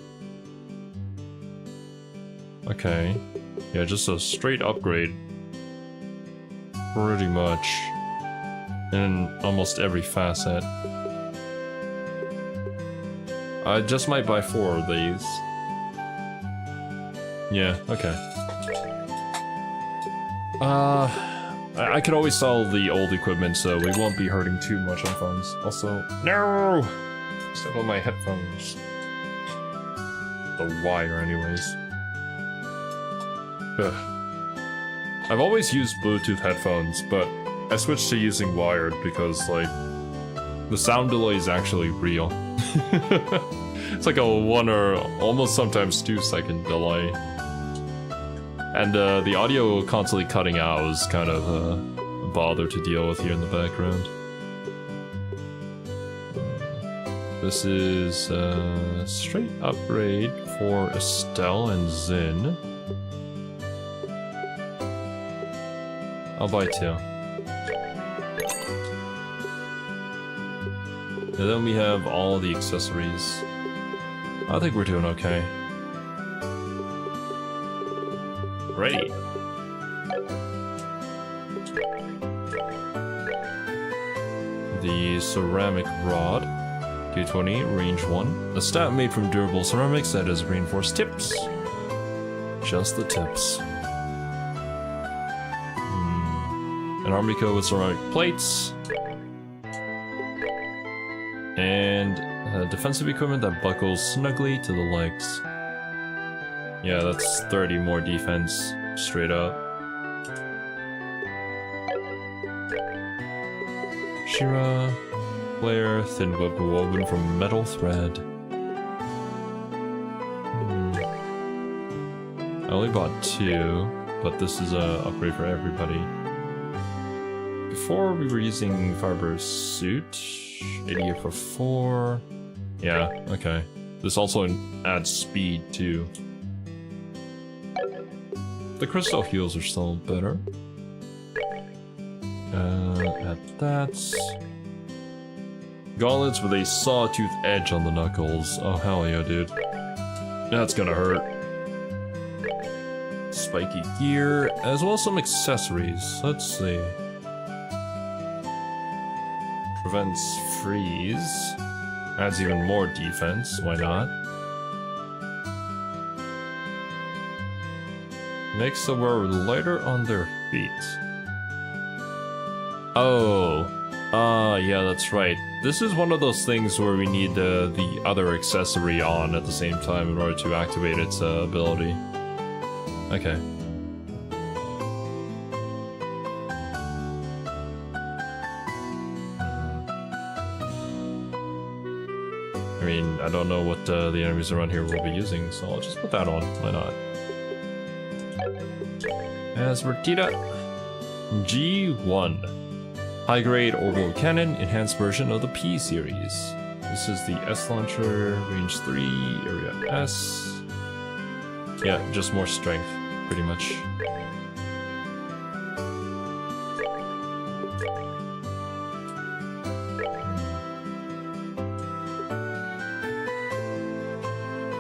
Speaker 1: Okay. Yeah, just a straight upgrade. Pretty much. In almost every facet. I just might buy 4 of these. Yeah, okay. I could always sell the old equipment, so we won't be hurting too much on funds. Also, no! Step on my headphones. The wire, anyways. Ugh. I've always used Bluetooth headphones, but I switched to using wired because, like, the sound delay is actually real. It's like a 1 or almost sometimes 2-second delay. And the audio constantly cutting out is kind of a bother to deal with here in the background. This is a straight upgrade for Estelle and Zin. I'll buy 2. And then we have all the accessories. I think we're doing okay. Ready. The ceramic rod. 220, range 1. A stat made from durable ceramics that has reinforced tips. Just the tips. An armico with ceramic plates. And defensive equipment that buckles snugly to the legs. Yeah, that's 30 more defense, straight up. Shira, flare, thin web woven from metal thread. I only bought 2, but this is a upgrade for everybody. Before we were using Firebird's suit. 88 for 4. Yeah, okay. This also adds speed too. The crystal heals are still better. Add that. Gauntlets with a sawtooth edge on the knuckles. Oh hell yeah, dude. That's gonna hurt. Spiky gear, as well as some accessories. Let's see. Prevents freeze. Adds even more defense, why not? Makes the wearer lighter on their feet. Oh. Yeah, that's right. This is one of those things where we need the other accessory on at the same time in order to activate its ability. Okay. I mean, I don't know what the enemies around here will be using, so I'll just put that on. Why not? As Vertita, G1. High-grade orbital cannon, enhanced version of the P series. This is the S launcher, range 3, area S. Yeah, just more strength, pretty much.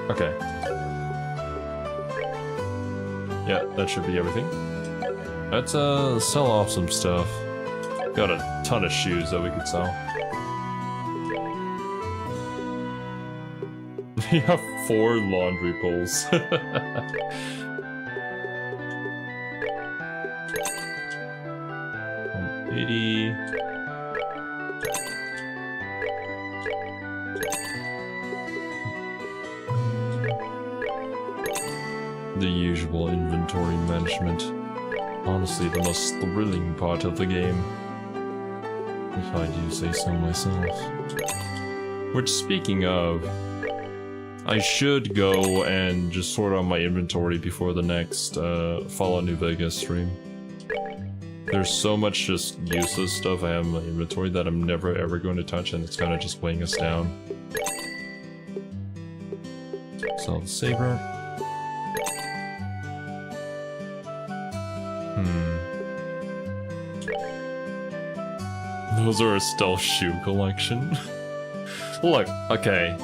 Speaker 1: Okay. Yeah, that should be everything. Let's sell off some stuff. Got a ton of shoes that we could sell. We have 4 laundry poles. 180. The usual inventory management. Honestly, the most thrilling part of the game. If I do say so myself. Which, speaking of, I should go and just sort out my inventory before the next Fallout New Vegas stream. There's so much just useless stuff I have in my inventory that I'm never ever going to touch, and it's kind of just weighing us down. Sell the saber. Those are Estelle's shoe collection. Look, okay.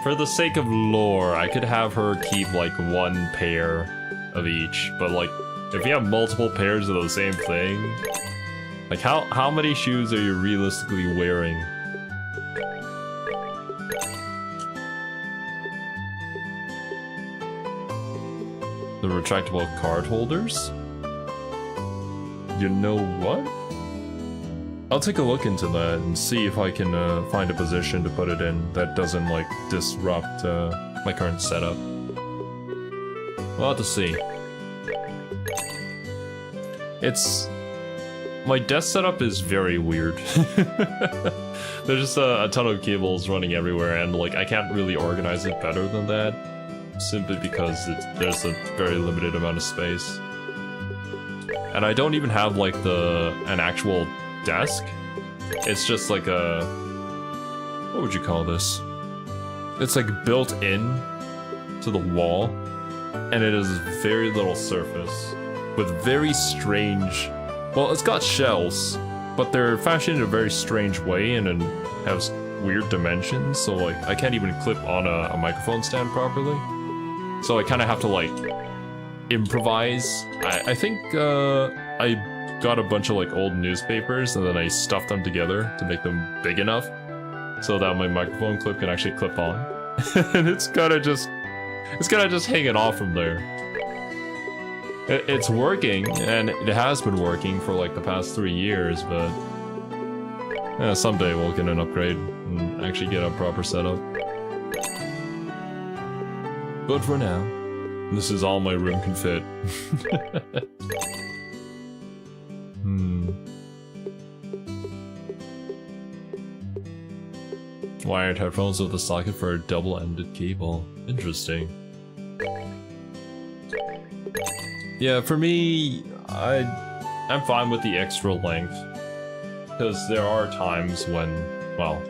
Speaker 1: For the sake of lore, I could have her keep like 1 pair of each, but like, if you have multiple pairs of the same thing, like how many shoes are you realistically wearing? The retractable card holders? You know what? I'll take a look into that and see if I can find a position to put it in that doesn't like disrupt my current setup. We'll have to see. My desk setup is very weird. There's just a ton of cables running everywhere, and like I can't really organize it better than that, simply because there's a very limited amount of space. And I don't even have like an actual desk. It's just like a, what would you call this? It's like built in to the wall, and it is very little surface with very strange, well, it's got shelves, but they're fashioned in a very strange way and then has weird dimensions, so like I can't even clip on a microphone stand properly. So I kind of have to like improvise. I think I got a bunch of like old newspapers and then I stuffed them together to make them big enough so that my microphone clip can actually clip on. And it's kind of just hanging off from there. It's working, and it has been working for like the past 3 years, but someday we'll get an upgrade and actually get a proper setup. But for now, this is all my room can fit. Wired headphones with a socket for a double-ended cable. Interesting. Yeah, for me, I'm fine with the extra length. Because there are times when, well,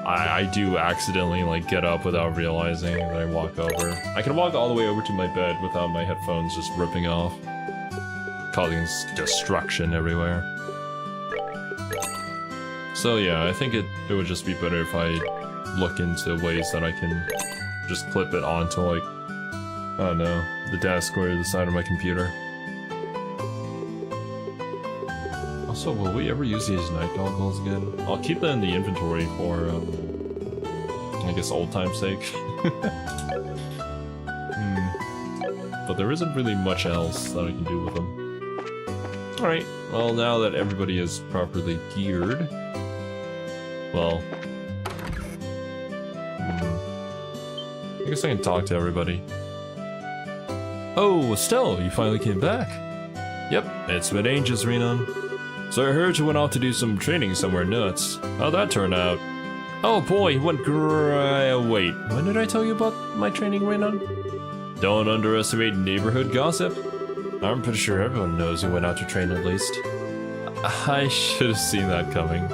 Speaker 1: I do accidentally like get up without realizing that I walk over. I can walk all the way over to my bed without my headphones just ripping off, causing destruction everywhere. So yeah, I think it would just be better if I look into ways that I can just clip it onto like, I don't know, the desk or the side of my computer. Also, will we ever use these night goggles again? I'll keep them in the inventory for, I guess, old time's sake. But there isn't really much else that I can do with them. Alright, well, now that everybody is properly geared, well, I guess I can talk to everybody. Oh, Estelle, you finally came back. Yep, it's been ages, Renan. So I heard you went off to do some training somewhere nuts. How'd that turn out? Oh boy, went wait, when did I tell you about my training, Renan? Don't underestimate neighborhood gossip. I'm pretty sure everyone knows you went out to train at least. I should have seen that coming.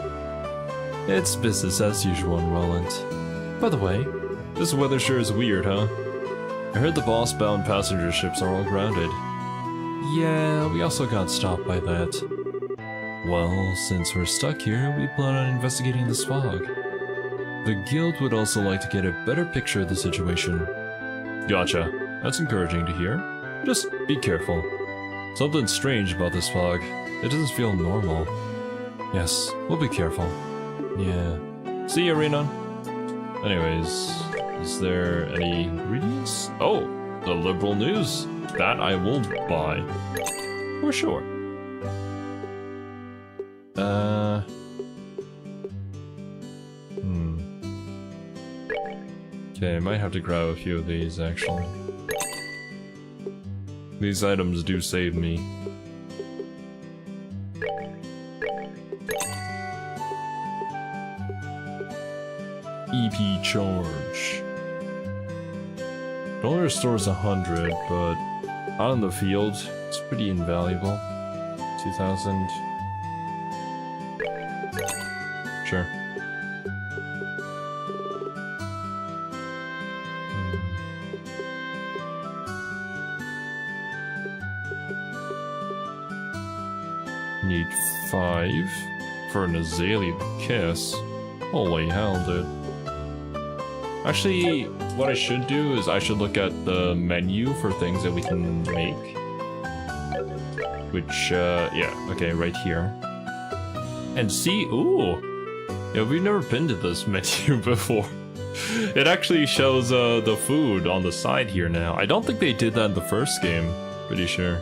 Speaker 1: It's business as usual in Rolent. By the way, this weather sure is weird, huh? I heard the boss-bound passenger ships are all grounded. Yeah, we also got stopped by that. Well, since we're stuck here, we plan on investigating this fog. The guild would also like to get a better picture of the situation. Gotcha. That's encouraging to hear. Just be careful. Something's strange about this fog. It doesn't feel normal. Yes, we'll be careful. Yeah. See you, Renan. Anyways, is there any ingredients? Oh, the liberal news. That I will buy. For sure. Okay, I might have to grab a few of these, actually. These items do save me. EP charge. It only restores 100, but out in the field, it's pretty invaluable. 2,000. Sure. Need 5 for an azalea kiss. Holy hell, dude. Actually, what I should do is I should look at the menu for things that we can make. Which, yeah, okay, right here. And see, ooh! Yeah, we've never been to this menu before. It actually shows the food on the side here now. I don't think they did that in the first game, pretty sure.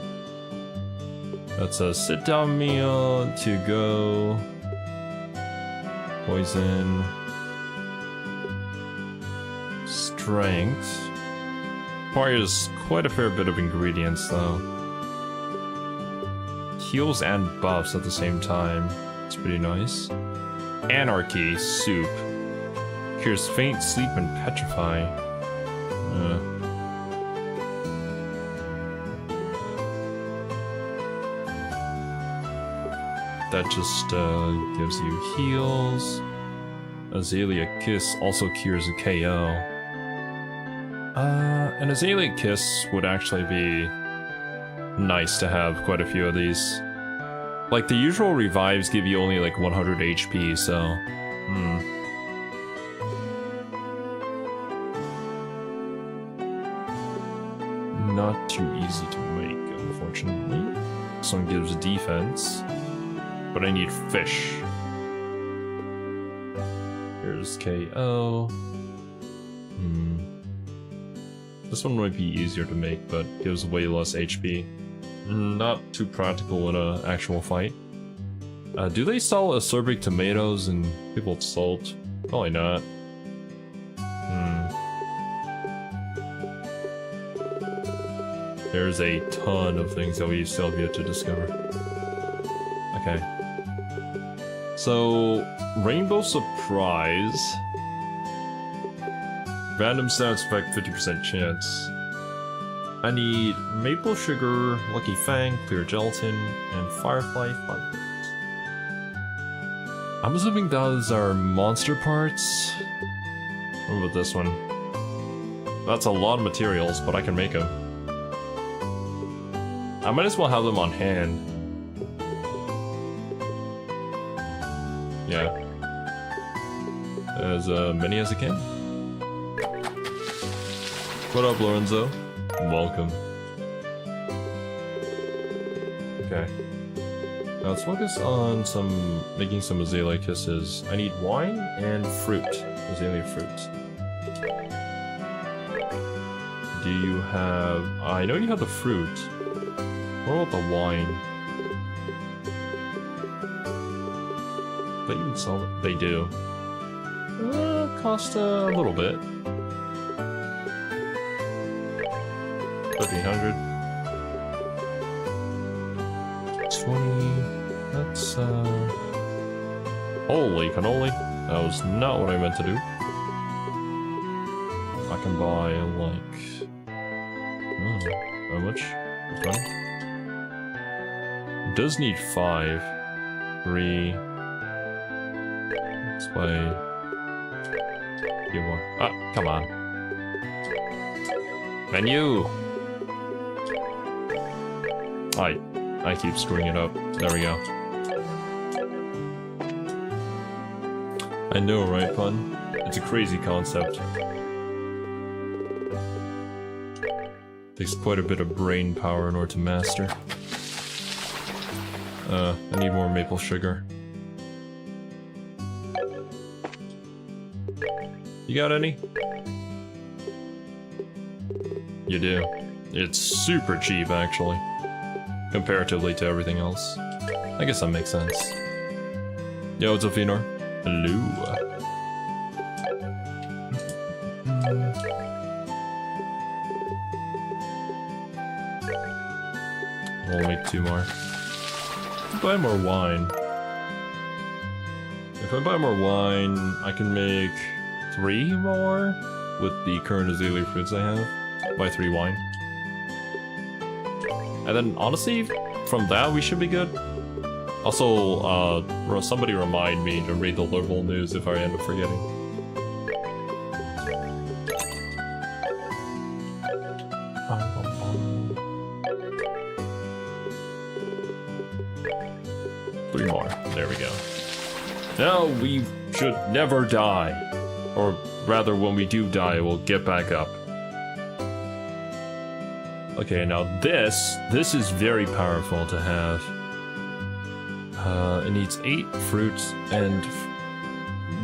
Speaker 1: That's a sit-down meal, to go, poison, strength. Requires quite a fair bit of ingredients though. Heals and buffs at the same time. It's pretty nice. Anarchy, soup. Cures faint, sleep, and petrify. That just gives you heals. Azalea Kiss also cures a KO. An Azalea Kiss would actually be nice to have quite a few of these. Like, the usual revives give you only like 100 HP, so... Not too easy to make, unfortunately. This one gives defense. But I need fish. Here's KO. This one might be easier to make, but gives way less HP. Not too practical in an actual fight. Do they sell acerbic tomatoes and pickled salt? Probably not. There's a ton of things that we still have yet to discover. Okay. So, Rainbow Surprise. Random sound effect 50% chance. I need maple sugar, lucky fang, clear gelatin, and firefly fun. I'm assuming those are monster parts. What about this one? That's a lot of materials, but I can make them. I might as well have them on hand. Yeah. As many as I can. What up, Lorenzo? Welcome. Okay. Now let's focus on making some azalea kisses. I need wine and fruit. Azalea fruit. Do you have... I know you have the fruit. What about the wine? They even sell it. They do. Cost a little bit. 1,500. 20. That's holy cannoli. That was not what I meant to do. I can buy like how much? 20? It does need 5. 3. Let's buy a few more. Ah, come on. Menu! I keep screwing it up. There we go. I know, right, Pun? It's a crazy concept. Takes quite a bit of brain power in order to master. I need more maple sugar. You got any? You do. It's super cheap, actually. Comparatively to everything else. I guess that makes sense. Yo, what's up, Fenor? Hello. We'll make 2 more. Buy more wine. If I buy more wine, I can make 3 more with the current azalea fruits I have. Buy 3 wine. And then, honestly, from that, we should be good. Also, somebody remind me to read the liberal news if I end up forgetting. Three more. There we go. Now we should never die. Or rather, when we do die, we'll get back up. Okay, now this is very powerful to have. It needs 8 fruits and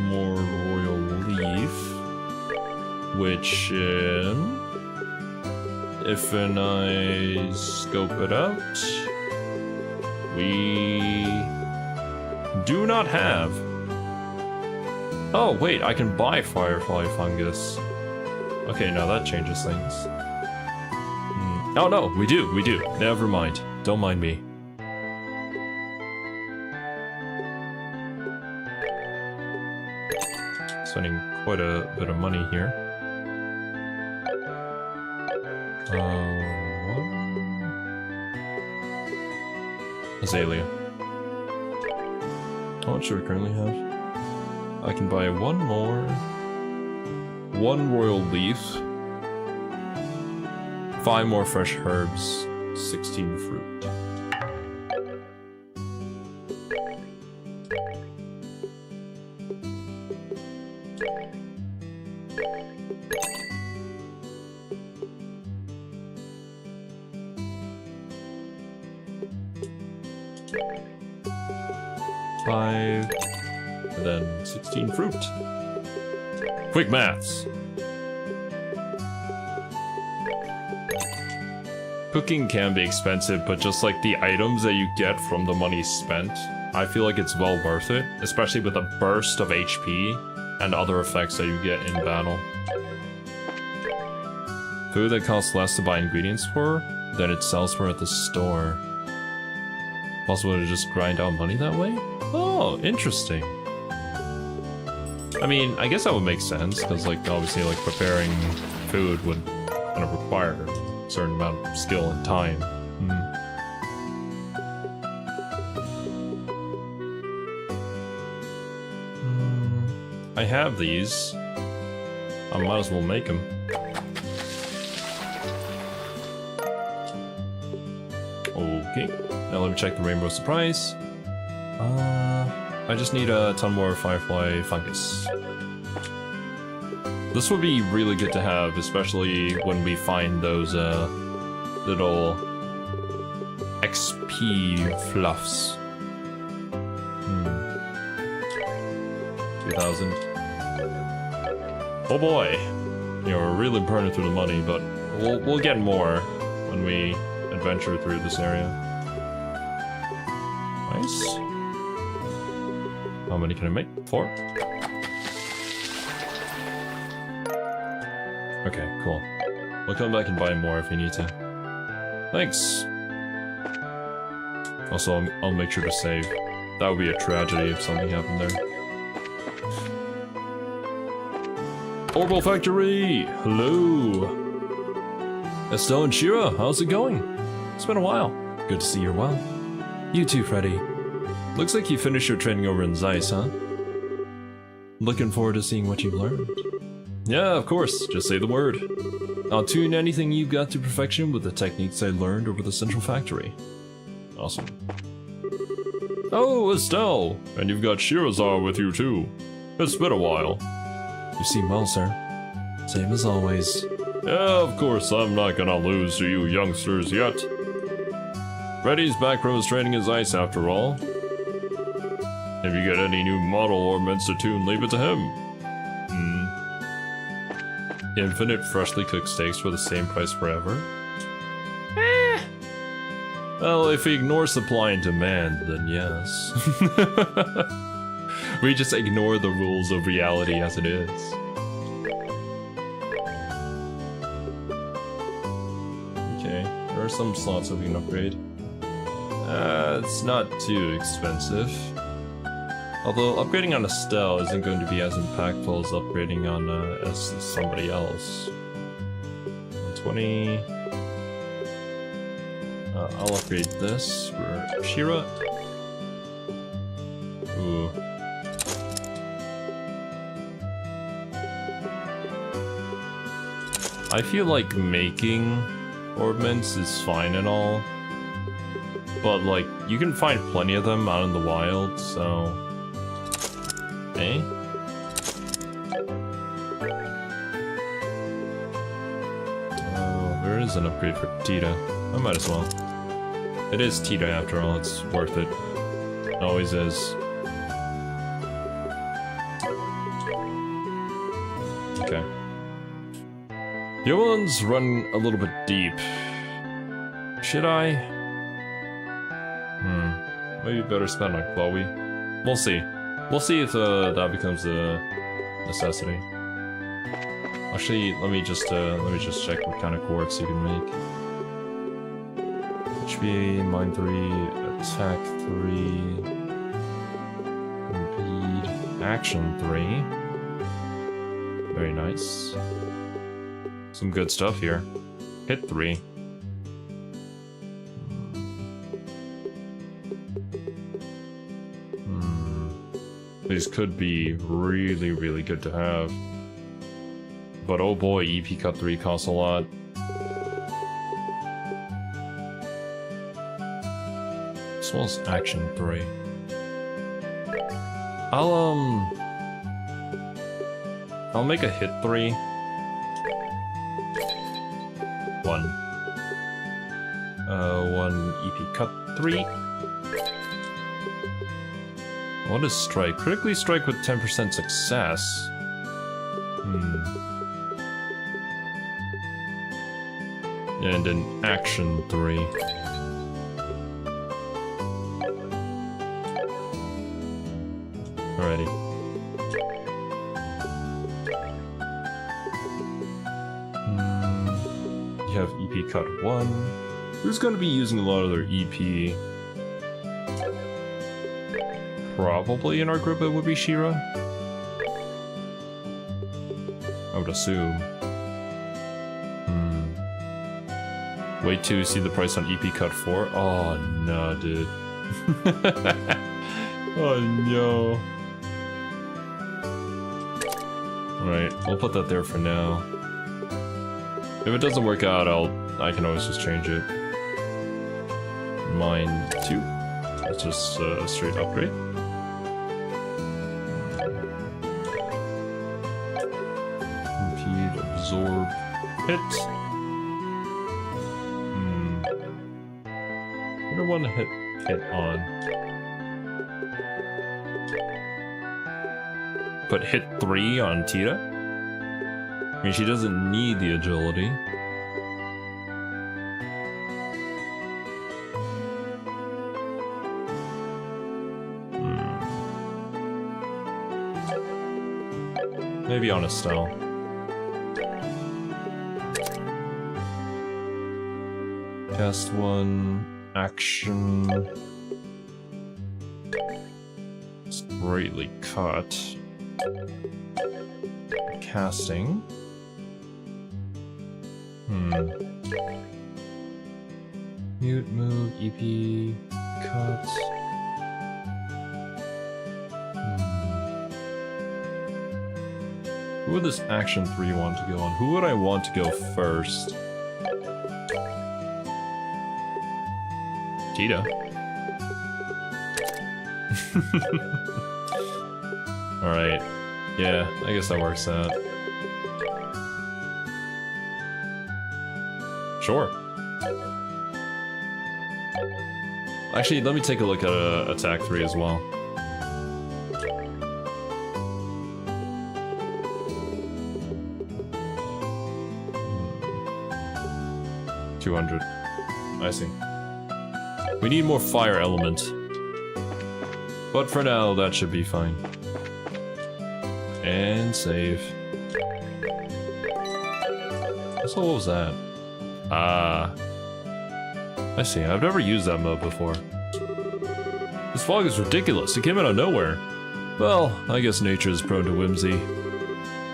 Speaker 1: more royal leaf, which, if I scope it out, we do not have. Oh wait, I can buy firefly fungus. Okay, now that changes things. Oh no, we do. Never mind. Don't mind me. Spending quite a bit of money here. Azalea. How much do we currently have? I can buy 1 more. 1 royal leaf. 5 more fresh herbs, 16 fruit. Five, and then 16 fruit. Quick maths. Cooking can be expensive, but just like the items that you get from the money spent, I feel like it's well worth it, especially with a burst of HP and other effects that you get in battle. Food that costs less to buy ingredients for than it sells for at the store. Possible to just grind out money that way? Oh, interesting. I mean, I guess that would make sense, because like obviously like preparing food would kind of require certain amount of skill and time. I have these. I might as well make them. Okay, now let me check the Rainbow Surprise. I just need a ton more Firefly Fungus. This would be really good to have, especially when we find those little XP fluffs. 2,000. Oh boy, you're really burning through the money, but we'll get more when we adventure through this area. Nice. How many can I make? 4? Okay, cool. We'll come back and buy more if you need to. Thanks. Also, I'll make sure to save. That would be a tragedy if something happened there. Orbital Factory! Hello! Estelle and Shira, how's it going? It's been a while. Good to see you're well. You too, Freddy. Looks like you finished your training over in Zeiss, huh? Looking forward to seeing what you've learned. Yeah, of course. Just say the word. I'll tune anything you've got to perfection with the techniques I learned over the Central Factory. Awesome. Oh, Estelle! And you've got Shirazar with you too. It's been a while. You seem well, sir. Same as always. Yeah, of course, I'm not gonna lose to you youngsters yet. Freddy's back from his training as Ice after all. If you get any new model ornaments to tune, leave it to him. Infinite freshly cooked steaks for the same price forever? Well, if we ignore supply and demand, then yes. We just ignore the rules of reality as it is. Okay, there are some slots that we can upgrade. It's not too expensive. Although upgrading on Estelle isn't going to be as impactful as upgrading on as somebody else. 120. I'll upgrade this for Shira. Ooh. I feel like making ornaments is fine and all, but like you can find plenty of them out in the wild, so. Eh? Oh, there is an upgrade for Tita. I might as well. It is Tita after all, it's worth it. It always is. Okay. The other ones run a little bit deep. Should I? Maybe better spend on Chloe. We'll see. We'll see if that becomes a necessity. Actually, let me just check what kind of quartz you can make. HP, Mind 3, Attack 3, Impede, Action 3. Very nice. Some good stuff here. Hit 3. These could be really, really good to have. But oh boy, EP Cut 3 costs a lot. As well as Action 3. I'll make a Hit 3. 1 EP Cut 3. What is Strike? Critically strike with 10% success. And an Action 3. Alrighty. You have EP Cut 1. Who's going to be using a lot of their EP? Probably in our group it would be Shira. I would assume. Wait till you see the price on EP Cut 4. Oh no, dude. Oh no. Alright, we'll put that there for now. If it doesn't work out, I can always just change it. Mine 2. That's just a straight upgrade. Impede, absorb, hit. What do I want to hit on? Put hit 3 on Tita? I mean, she doesn't need the agility. Maybe on Estelle. Cast 1, action. Straightly cut. Casting. Mute, move, EP, cut. Who would this action 3 want to go on? Who would I want to go first? Tita. Alright. Yeah, I guess that works out. Sure. Actually, let me take a look at attack 3 as well. $200. I see. We need more fire element. But for now, that should be fine. And save. So what was that? I see. I've never used that mode before. This fog is ridiculous. It came out of nowhere. Well, I guess nature is prone to whimsy.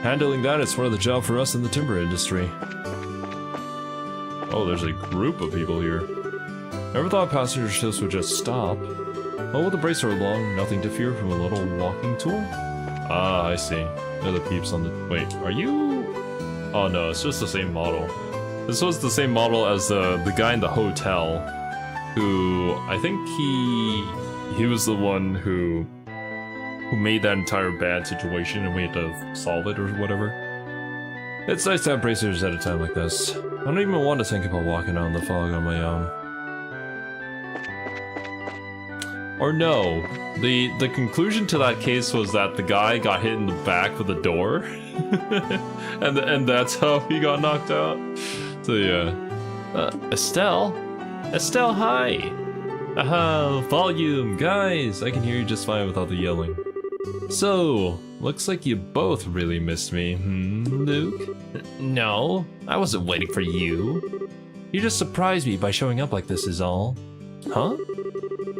Speaker 1: Handling that is part of the job for us in the timber industry. Oh, there's a group of people here. Never thought passenger ships would just stop. Oh, well, the brakes are long, nothing to fear from a little walking tour. Ah, I see. They're the peeps on the... Wait, are you... Oh no, it's just the same model. This was the same model as the guy in the hotel, who... I think he was the one who made that entire bad situation and we had to solve it or whatever. It's nice to have bracers at a time like this. I don't even want to think about walking out in the fog on my own. Or no, the conclusion to that case was that the guy got hit in the back with a door, and that's how he got knocked out. So yeah, Estelle, hi. Volume, guys, I can hear you just fine without the yelling. So, looks like you both really missed me, Luke? No, I wasn't waiting for you. You just surprised me by showing up like this is all. Huh?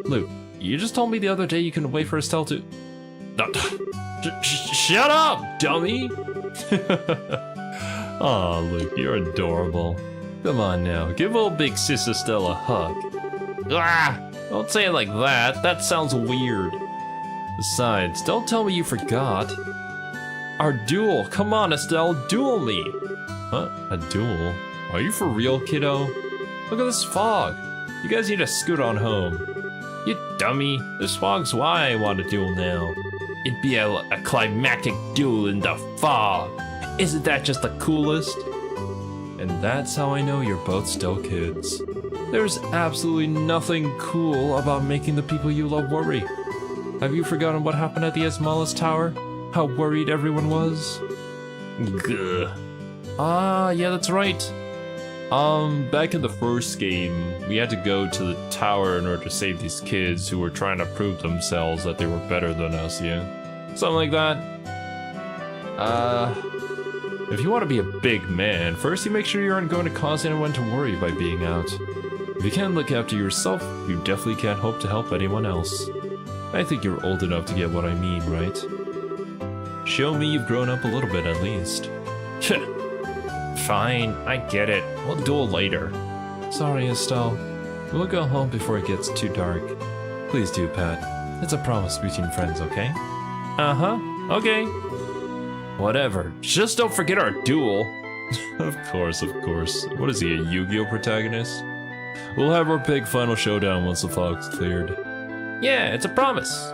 Speaker 1: Luke, you just told me the other day you couldn't wait for Estelle to... Shut up, dummy! Aw, Luke, you're adorable. Come on now, give old big sis Estelle a hug. Ah! Don't say it like that, that sounds weird. Besides, don't tell me you forgot. Our duel, come on Estelle, duel me! What? A duel? Are you for real, kiddo? Look at this fog. You guys need to scoot on home. You dummy, this fog's why I want a duel now. It'd be a climactic duel in the fog. Isn't that just the coolest? And that's how I know you're both still kids. There's absolutely nothing cool about making the people you love worry. Have you forgotten what happened at the Esmalis Tower? How worried everyone was? Gah. Ah, yeah, that's right. Back in the first game, we had to go to the tower in order to save these kids who were trying to prove themselves that they were better than us, yeah? Something like that. If you want to be a big man, first you make sure you aren't going to cause anyone to worry by being out. If you can't look after yourself, you definitely can't hope to help anyone else. I think you're old enough to get what I mean, right? Show me you've grown up a little bit at least. Fine, I get it. We'll duel later. Sorry, Estelle. We'll go home before it gets too dark. Please do, Pat. It's a promise between friends, okay? Uh-huh. Okay. Whatever. Just don't forget our duel. Of course, of course. What is he, a Yu-Gi-Oh protagonist? We'll have our big final showdown once the fog's cleared. Yeah, it's a promise.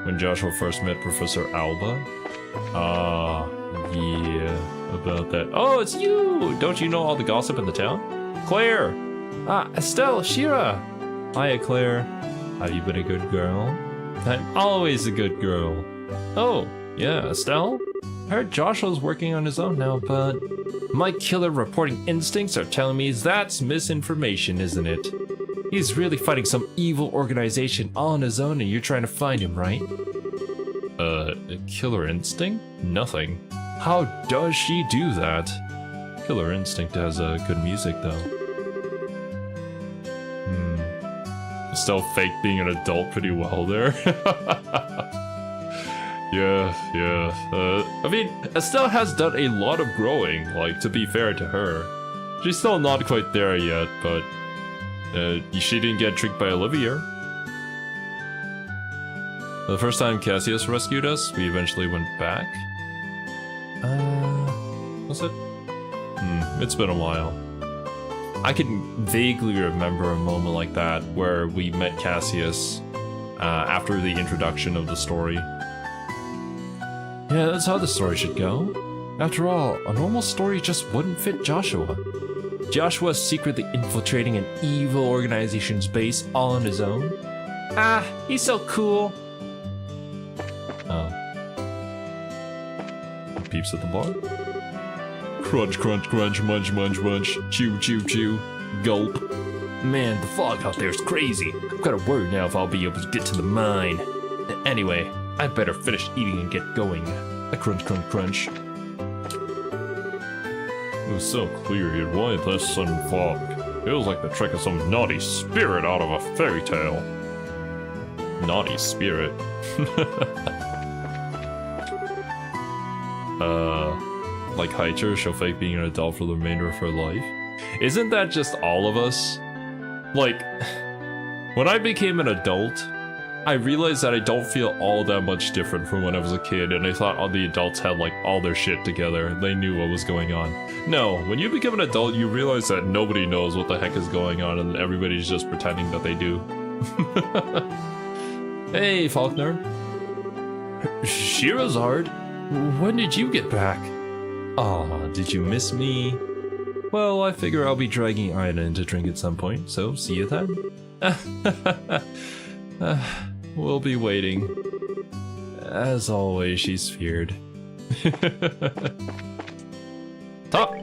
Speaker 1: When Joshua first met Professor Alba? Ah, yeah, about that. Oh, it's you! Don't you know all the gossip in the town? Claire! Ah, Estelle, Shira! Hiya, Claire. Have you been a good girl? I'm always a good girl. Oh, yeah, Estelle? I heard Joshua's working on his own now, but... My killer reporting instincts are telling me that's misinformation, isn't it? He's really fighting some evil organization all on his own and you're trying to find him, right? A killer instinct? Nothing. How does she do that? Killer Instinct has good music, though. Still fake being an adult pretty well there. Yeah. I mean, Estelle has done a lot of growing, like, to be fair to her. She's still not quite there yet, but she didn't get tricked by Olivia. The first time Cassius rescued us, we eventually went back. Was it? It's been a while. I can vaguely remember a moment like that where we met Cassius after the introduction of the story. Yeah, that's how the story should go. After all, a normal story just wouldn't fit Joshua. Joshua's secretly infiltrating an evil organization's base all on his own. Ah, he's so cool. Oh. Peeps at the bar. Crunch, crunch, crunch, munch, munch, munch. Chew, chew, chew. Gulp. Man, the fog out there's crazy. I've got to worry now if I'll be able to get to the mine. Anyway, I'd better finish eating and get going. A crunch, crunch, crunch. It was so clear here. Why this sudden fog? Feels like the trick of some naughty spirit out of a fairy tale. Naughty spirit. Like Haicher, she'll fake being an adult for the remainder of her life. Isn't that just all of us? Like, when I became an adult, I realized that I don't feel all that much different from when I was a kid, and I thought all the adults had like all their shit together. They knew what was going on. No, when you become an adult, you realize that nobody knows what the heck is going on, and everybody's just pretending that they do. Hey, Faulkner. Shirazard, when did you get back? Aw, did you miss me? Well, I figure I'll be dragging Ina in to drink at some point, so see you then. We'll be waiting. As always, she's feared. Talk!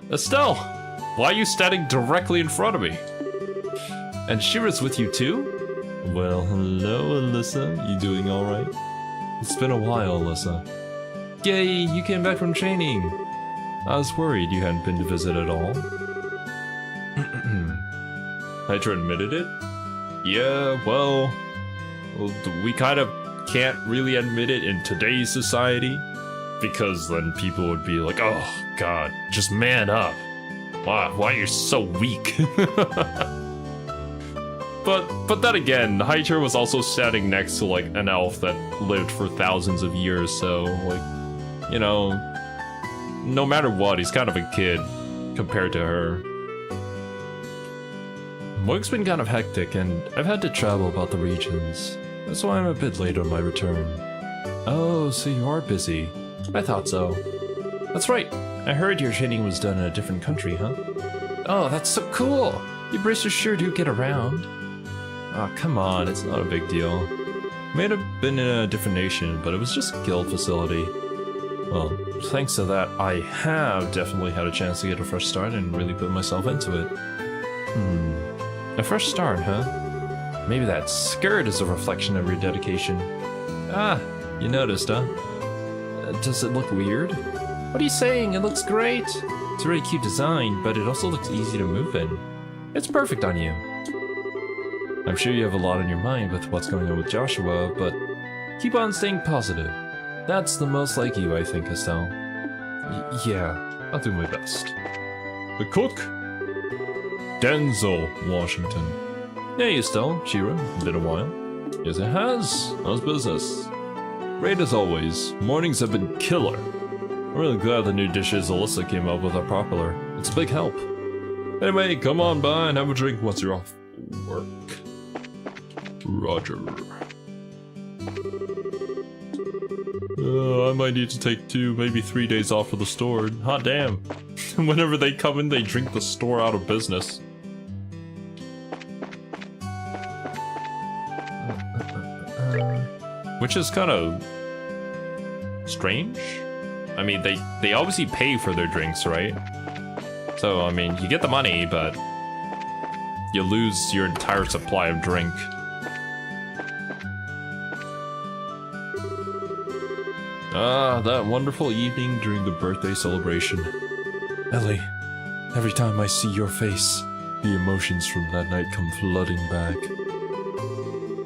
Speaker 1: Estelle! Why are you standing directly in front of me? And Shira's with you too? Well, hello, Alyssa. You doing alright? It's been a while, Alyssa. Yay, you came back from training. I was worried you hadn't been to visit at all. Hydra admitted it? Yeah, well, we kind of can't really admit it in today's society, because then people would be like, oh god, just man up. Why are you so weak? But then again, Haicher was also standing next to like an elf that lived for thousands of years, so like, you know, no matter what, he's kind of a kid compared to her. Work's been kind of hectic, and I've had to travel about the regions. That's why I'm a bit late on my return. Oh, so you are busy. I thought so. That's right. I heard your training was done in a different country, huh? Oh, that's so cool! You Bracers sure do get around. Oh, come on, it's not a big deal. May have been in a different nation, but it was just a guild facility. Well, thanks to that, I have definitely had a chance to get a fresh start and really put myself into it. A fresh start, huh? Maybe that skirt is a reflection of your dedication. Ah, you noticed, huh? Does it look weird? What are you saying? It looks great! It's a really cute design, but it also looks easy to move in. It's perfect on you. I'm sure you have a lot on your mind with what's going on with Joshua, but keep on staying positive. That's the most like you, I think, Estelle. Yeah. I'll do my best. The cook? Denzel Washington. Hey, Estelle, Shira, been a while. Yes, it has. How's business? Great as always. Mornings have been killer. I'm really glad the new dishes Alyssa came up with are popular. It's a big help. Anyway, come on by and have a drink once you're off work. Roger. I might need to take 2, maybe 3 days off for the store. Hot damn. Whenever they come in, they drink the store out of business. Which is kind of strange. I mean, they obviously pay for their drinks, right? So, I mean, you get the money, but you lose your entire supply of drink. Ah, that wonderful evening during the birthday celebration. Ellie, every time I see your face, the emotions from that night come flooding back.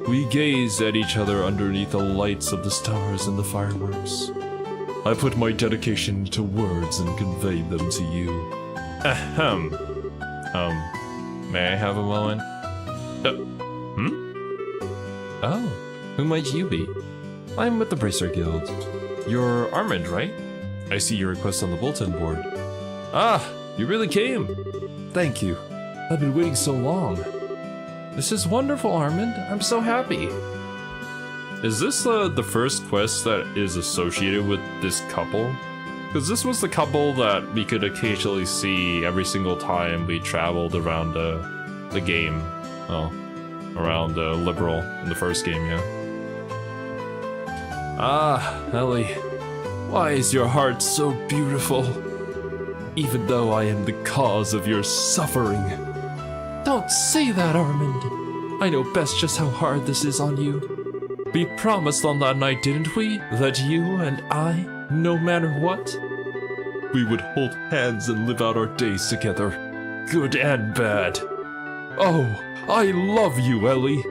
Speaker 1: We gazed at each other underneath the lights of the stars and the fireworks. I put my dedication into words and conveyed them to you. Ahem. May I have a moment? Oh, who might you be? I'm with the Bracer Guild. You're Armand, right? I see your request on the bulletin board. Ah, you really came. Thank you. I've been waiting so long. This is wonderful, Armand. I'm so happy. Is this the first quest that is associated with this couple? Because this was the couple that we could occasionally see every single time we traveled around the game. Oh, around Liberal in the first game, yeah. Ah, Ellie, why is your heart so beautiful? Even though I am the cause of your suffering. Don't say that, Armand. I know best just how hard this is on you. We promised on that night, didn't we? That you and I, no matter what, we would hold hands and live out our days together. Good and bad. Oh, I love you, Ellie.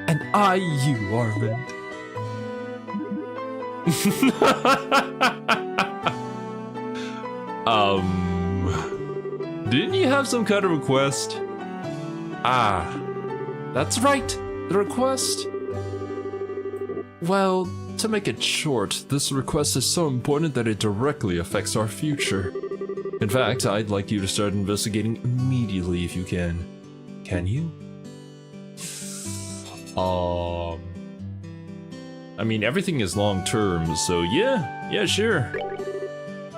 Speaker 1: And I you, Armand. Didn't you have some kind of request? Ah, that's right, the request. Well, to make it short, this request is so important that it directly affects our future. In fact, I'd like you to start investigating immediately if you can. Can you? I mean, everything is long term, so yeah, sure.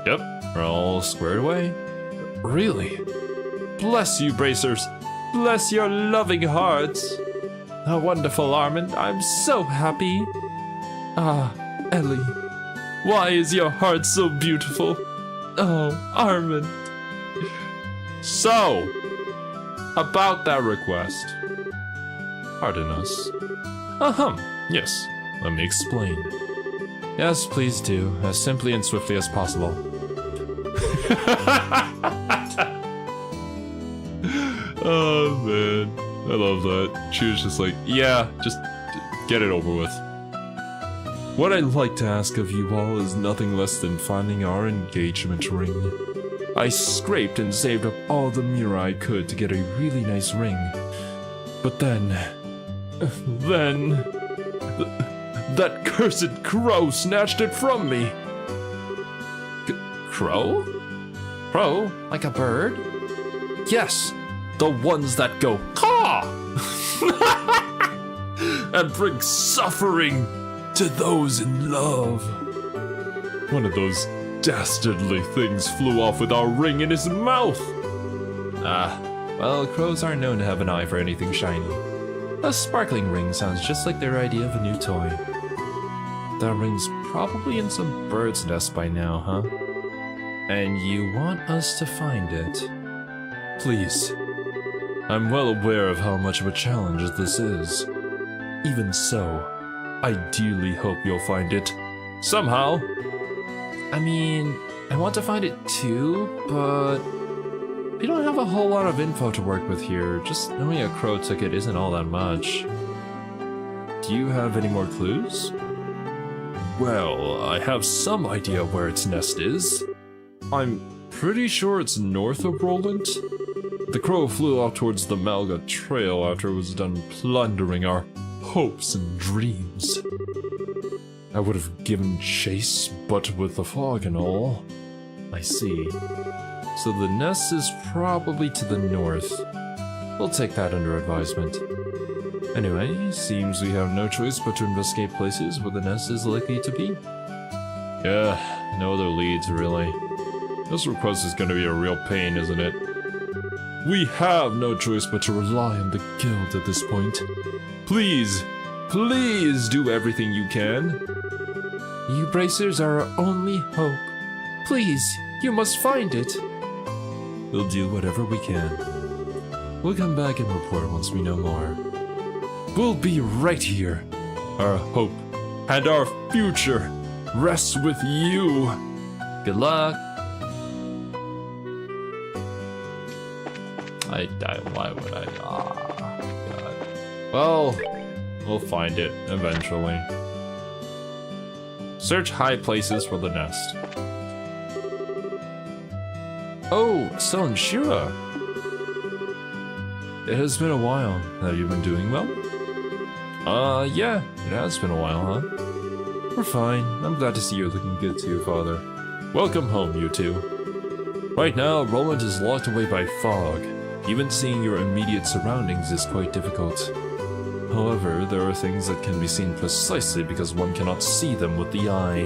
Speaker 1: Yep, we're all squared away. Really? Bless you, Bracers. Bless your loving hearts. How wonderful, Armand. I'm so happy. Ah, Ellie. Why is your heart so beautiful? Oh, Armand. So, about that request. Pardon us. Yes. Let me explain. Yes, please do, as simply and swiftly as possible. Oh man, I love that. She was just like, yeah, just get it over with. What I'd like to ask of you all is nothing less than finding our engagement ring. I scraped and saved up all the mira I could to get a really nice ring. But then... that cursed crow snatched it from me. Crow? Crow? Like a bird? Yes, the ones that go caw and bring suffering to those in love. One of those dastardly things flew off with our ring in his mouth. Ah, well, crows aren't known to have an eye for anything shiny. A sparkling ring sounds just like their idea of a new toy. That ring's probably in some bird's nest by now, huh? And you want us to find it? Please. I'm well aware of how much of a challenge this is. Even so, I dearly hope you'll find it. Somehow. I mean, I want to find it too, but we don't have a whole lot of info to work with here. Just knowing a crow took it isn't all that much. Do you have any more clues? Well, I have some idea where its nest is. I'm pretty sure it's north of Rolent. The crow flew off towards the MacLeod trail after it was done plundering our hopes and dreams. I would have given chase, but with the fog and all. I see. So the nest is probably to the north. We'll take that under advisement. Anyway, seems we have no choice but to investigate places where the nest is likely to be. Yeah, no other leads really. This request is going to be a real pain, isn't it? We have no choice but to rely on the guild at this point. Please, please do everything you can. You bracers are our only hope. Please, you must find it. We'll do whatever we can. We'll come back and report once we know more. We'll be right here. Our hope and our future rests with you. Good luck. Why would I? God. Well, we'll find it eventually. Search high places for the nest. Oh, Estelle and Shira. It has been a while. Have you been doing well? Yeah, it has been a while, huh? We're fine. I'm glad to see you're looking good too, Father. Welcome home, you two. Right now, Rolent is locked away by fog. Even seeing your immediate surroundings is quite difficult. However, there are things that can be seen precisely because one cannot see them with the eye.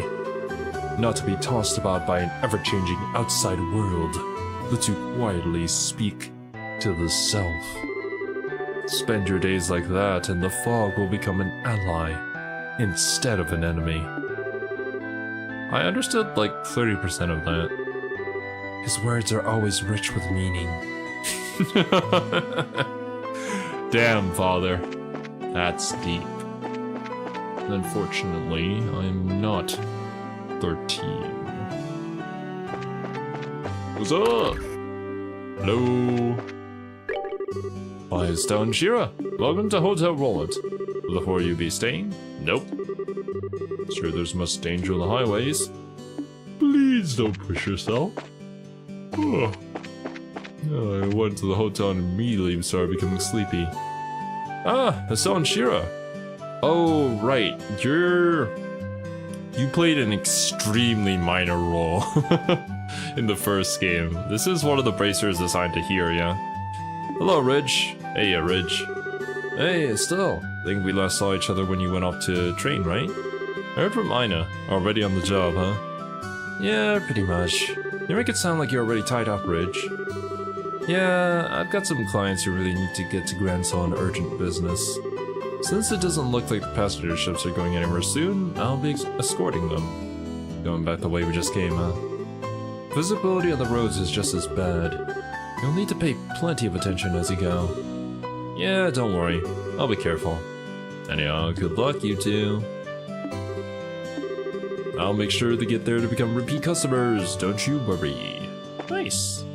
Speaker 1: Not to be tossed about by an ever-changing outside world, but to quietly speak to the self. Spend your days like that and the fog will become an ally instead of an enemy. I understood like 30% of that. His words are always rich with meaning. Damn, Father. That's deep. Unfortunately, I'm not 13. What's up? Hello? Why, Estelle and Shira. Welcome to Hotel Rolent. Before you be staying? Nope. Sure, there's much danger on the highways. Please don't push yourself. I went to the hotel and immediately started becoming sleepy. Ah, Estelle and Shira. Oh, right. You played an extremely minor role in the first game. This is one of the bracers assigned to here, yeah? Hello, Ridge. Hey, Ridge. Hey, Estelle. Think we last saw each other when you went off to train, right? I heard from Ina. Already on the job, huh? Yeah, pretty much. You make it sound like you're already tied up, Ridge. Yeah, I've got some clients who really need to get to Grandson on urgent business. Since it doesn't look like the passenger ships are going anywhere soon, I'll be escorting them. Going back the way we just came, huh? Visibility on the roads is just as bad. You'll need to pay plenty of attention as you go. Yeah, don't worry. I'll be careful. Anyhow, good luck, you two. I'll make sure to get there to become repeat customers, don't you worry. Nice.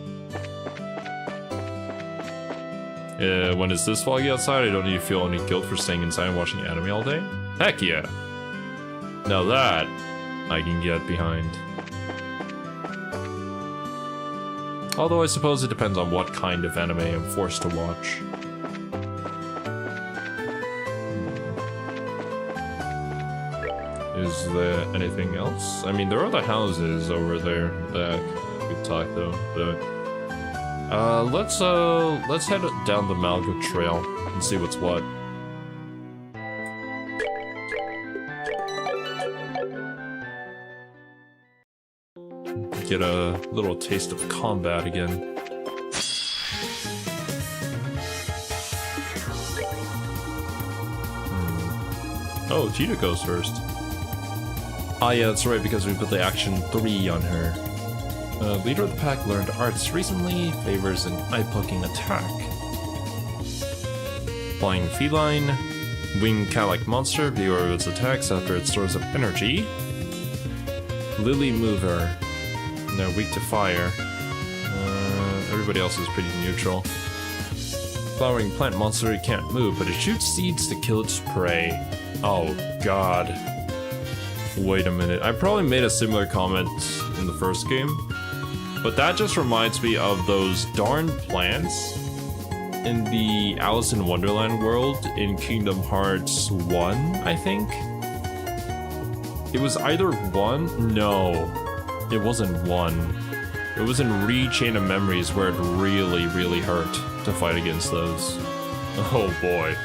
Speaker 1: When it's this foggy outside, I don't need to feel any guilt for staying inside and watching anime all day. Heck yeah! Now that, I can get behind. Although I suppose it depends on what kind of anime I'm forced to watch. Is there anything else? I mean, there are the houses over there that we could talk though, but... let's head down the MacLeod trail and see what's what. Get a little taste of combat again. Oh, Cheetah goes first. Ah yeah, that's right, because we put the action 3 on her. Leader of the pack learned arts recently, favors an eye-poking attack. Flying feline, winged cat-like monster, viewer of its attacks after it stores up energy. Lily mover, they're weak to fire. Everybody else is pretty neutral. Flowering plant monster, it can't move, but it shoots seeds to kill its prey. Oh god. Wait a minute, I probably made a similar comment in the first game. But that just reminds me of those darn plants in the Alice in Wonderland world in Kingdom Hearts 1, I think. It was either 1? No, it wasn't 1. It was in Chain of Memories where it really, really hurt to fight against those. Oh boy.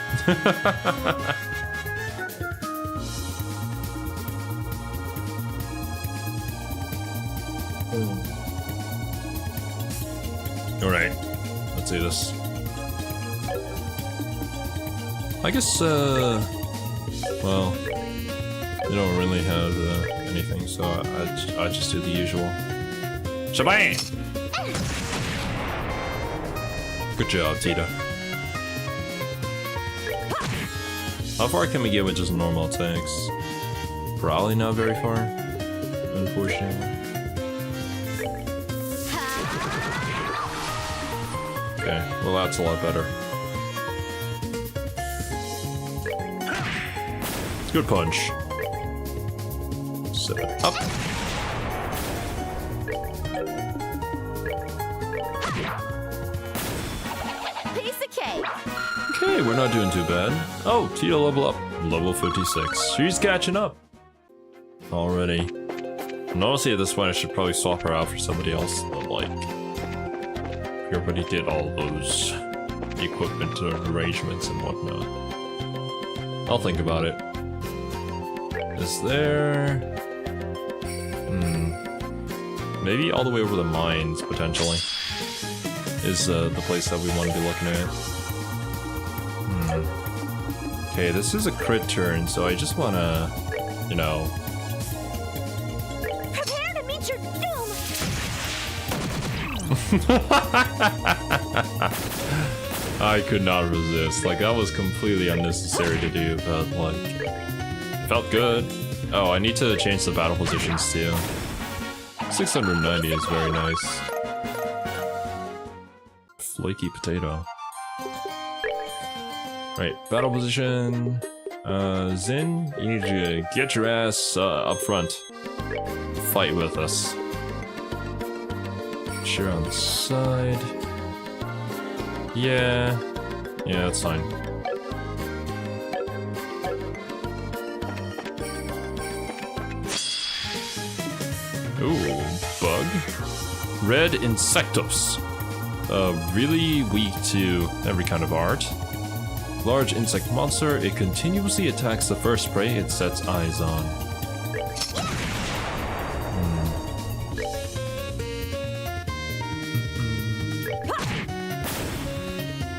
Speaker 1: Alright, let's do this. I guess, well, they don't really have anything, so I just do the usual. Shabang! Good job, Tita. How far can we get with just normal attacks? Probably not very far, unfortunately. Okay, well that's a lot better. Good punch. Set it up. Okay, we're not doing too bad. Oh, Tita level up. Level 56. She's catching up. Already. And honestly, at this point, I should probably swap her out for somebody else. But, like, everybody did all those equipment arrangements and whatnot. I'll think about it. Is there... Maybe all the way over the mines, potentially, is the place that we want to be looking at. Okay, this is a crit turn, so I just want to, you know...
Speaker 2: Prepare to meet your doom!
Speaker 1: I could not resist. Like, that was completely unnecessary to do, but, like... Felt good. Oh, I need to change the battle positions, too. 690 is very nice. Flaky potato. Right, battle position. Zin, you need to get your ass up front. Fight with us. Sure, on the side. Yeah, that's fine. Ooh, bug. Red Insectos. Really weak to every kind of art. Large insect monster, it continuously attacks the first prey it sets eyes on.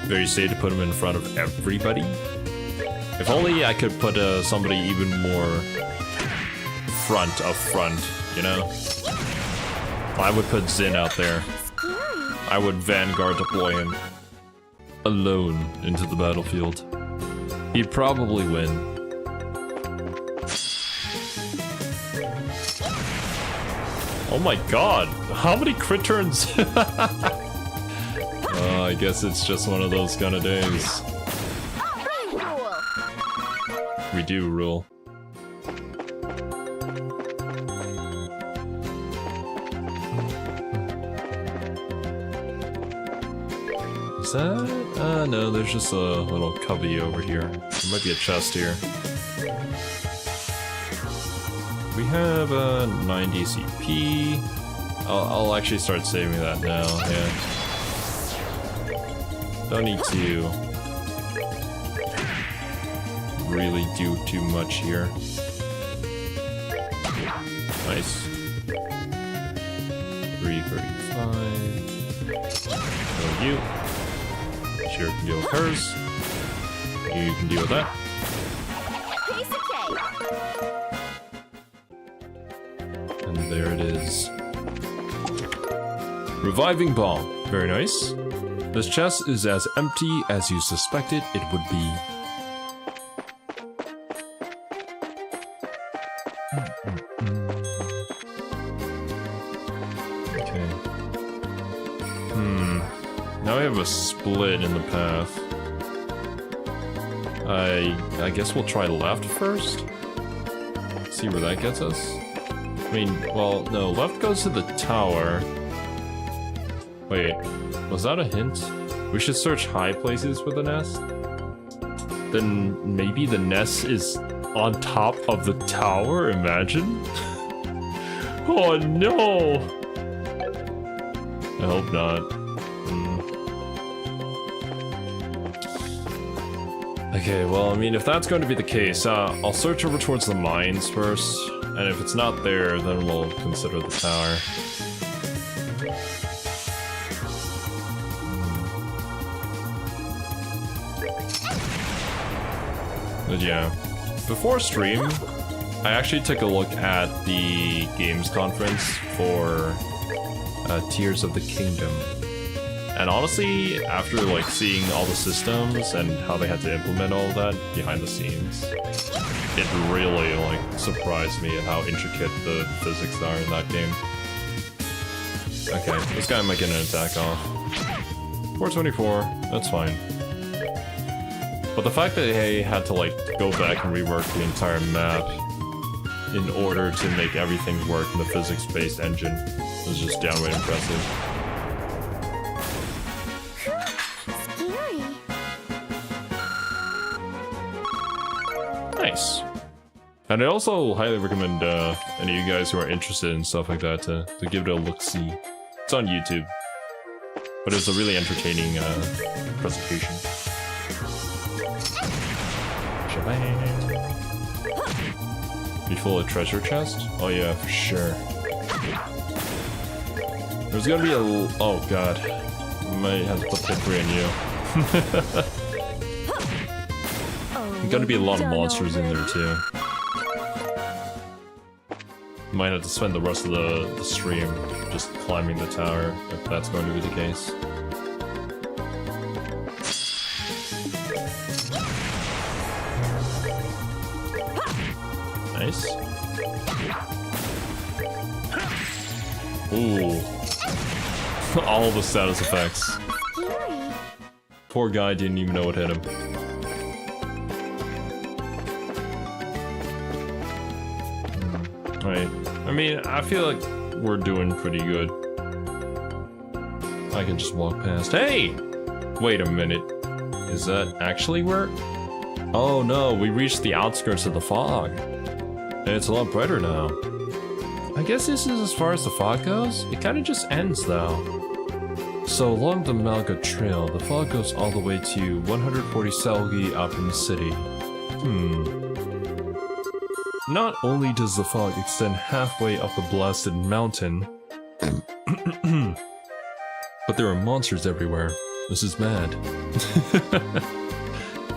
Speaker 1: Very safe to put him in front of everybody. If only I could put somebody even more front of front, you know? I would put Zin out there. I would Vanguard deploy him alone into the battlefield. He'd probably win. Oh my god, how many crit turns? I guess it's just one of those kind of days. We do rule. Is that? No, there's just a little cubby over here. There might be a chest here. We have 90 CP. I'll actually start saving that now, yeah. Don't need to really do too much here. Nice. 335. So you. Sure can deal with hers. You can deal with that. And there it is. Reviving Bomb. Very nice. This chest is as empty as you suspected it would be. Okay. Now we have a split in the path. I guess we'll try left first. See where that gets us. I mean, well, no, left goes to the tower. Wait, was that a hint? We should search high places for the nest? Then maybe the nest is on top of the tower, imagine? Oh no! I hope not. Okay, well, I mean, if that's going to be the case, I'll search over towards the mines first, and if it's not there, then we'll consider the tower. But yeah, before stream, I actually took a look at the games conference for Tears of the Kingdom. And honestly, after like seeing all the systems and how they had to implement all of that behind the scenes, it really like surprised me at how intricate the physics are in that game. Okay, this guy might get an attack off. 424, that's fine. But the fact that they had to like go back and rework the entire map in order to make everything work in the physics-based engine was just downright impressive. Nice. And I also highly recommend any of you guys who are interested in stuff like that to give it a look-see. It's on YouTube. But it's a really entertaining presentation. Be full of treasure chest? Oh yeah, for sure. There's gonna be a oh god. I might have to put tip 3 on you. There's gonna be a lot of monsters in there too. Might have to spend the rest of the stream just climbing the tower, if that's going to be the case. Nice. Ooh. All the status effects. Poor guy didn't even know what hit him. Right. I mean, I feel like we're doing pretty good. I can just walk past. Hey! Wait a minute. Is that actually where? Oh no, we reached the outskirts of the fog. And it's a lot brighter now. I guess this is as far as the fog goes? It kinda just ends though. So along the Malga Trail, the fog goes all the way to 140 Selgi up in the city. Not only does the fog extend halfway up the blasted mountain, but there are monsters everywhere. This is mad.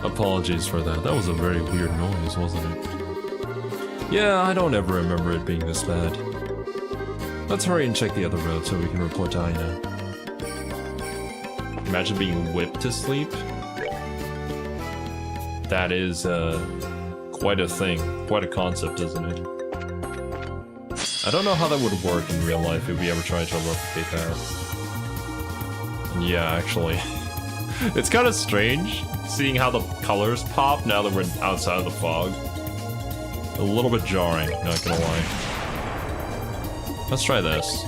Speaker 1: Apologies for that. That was a very weird noise, wasn't it? Yeah, I don't ever remember it being this bad. Let's hurry and check the other road so we can report to Aina. Imagine being whipped to sleep. That is, quite a thing. Quite a concept, isn't it? I don't know how that would work in real life if we ever tried to replicate that. And yeah, actually. It's kind of strange seeing how the colors pop now that we're outside of the fog. A little bit jarring, not gonna lie. Let's try this.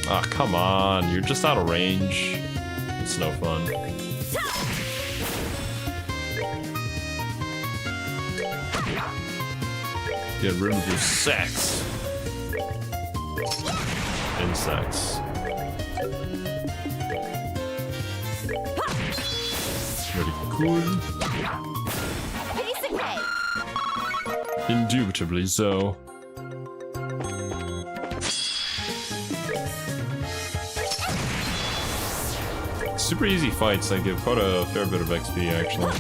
Speaker 1: Ah, come on, you're just out of range. It's no fun. Get rid of your sex. Insects. Very cool. Indubitably so. Super easy fights that give quite a fair bit of XP actually.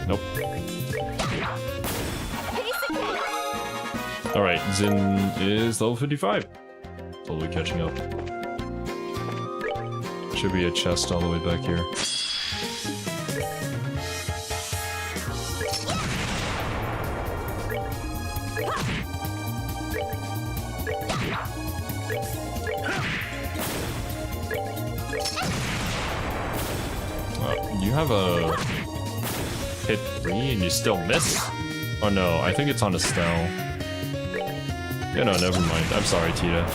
Speaker 1: Nope. Alright, Zin is level 55. Totally catching up. Should be a chest all the way back here. You have a hit 3 and you still miss? Oh no, I think it's on Estelle. Yeah, no, never mind. I'm sorry, Tita.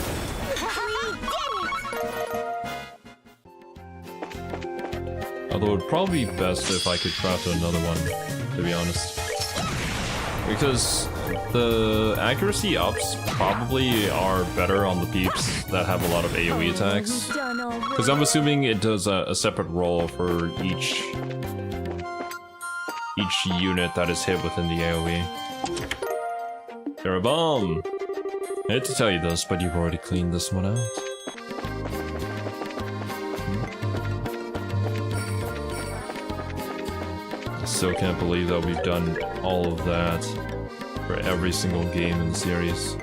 Speaker 1: Although it'd probably be best if I could craft another one, to be honest. Because the accuracy ups probably are better on the peeps that have a lot of AoE attacks. Because I'm assuming it does a separate roll for each unit that is hit within the AoE. You're a bomb! I hate to tell you this, but you've already cleaned this one out. I still can't believe that we've done all of that for every single game in the series.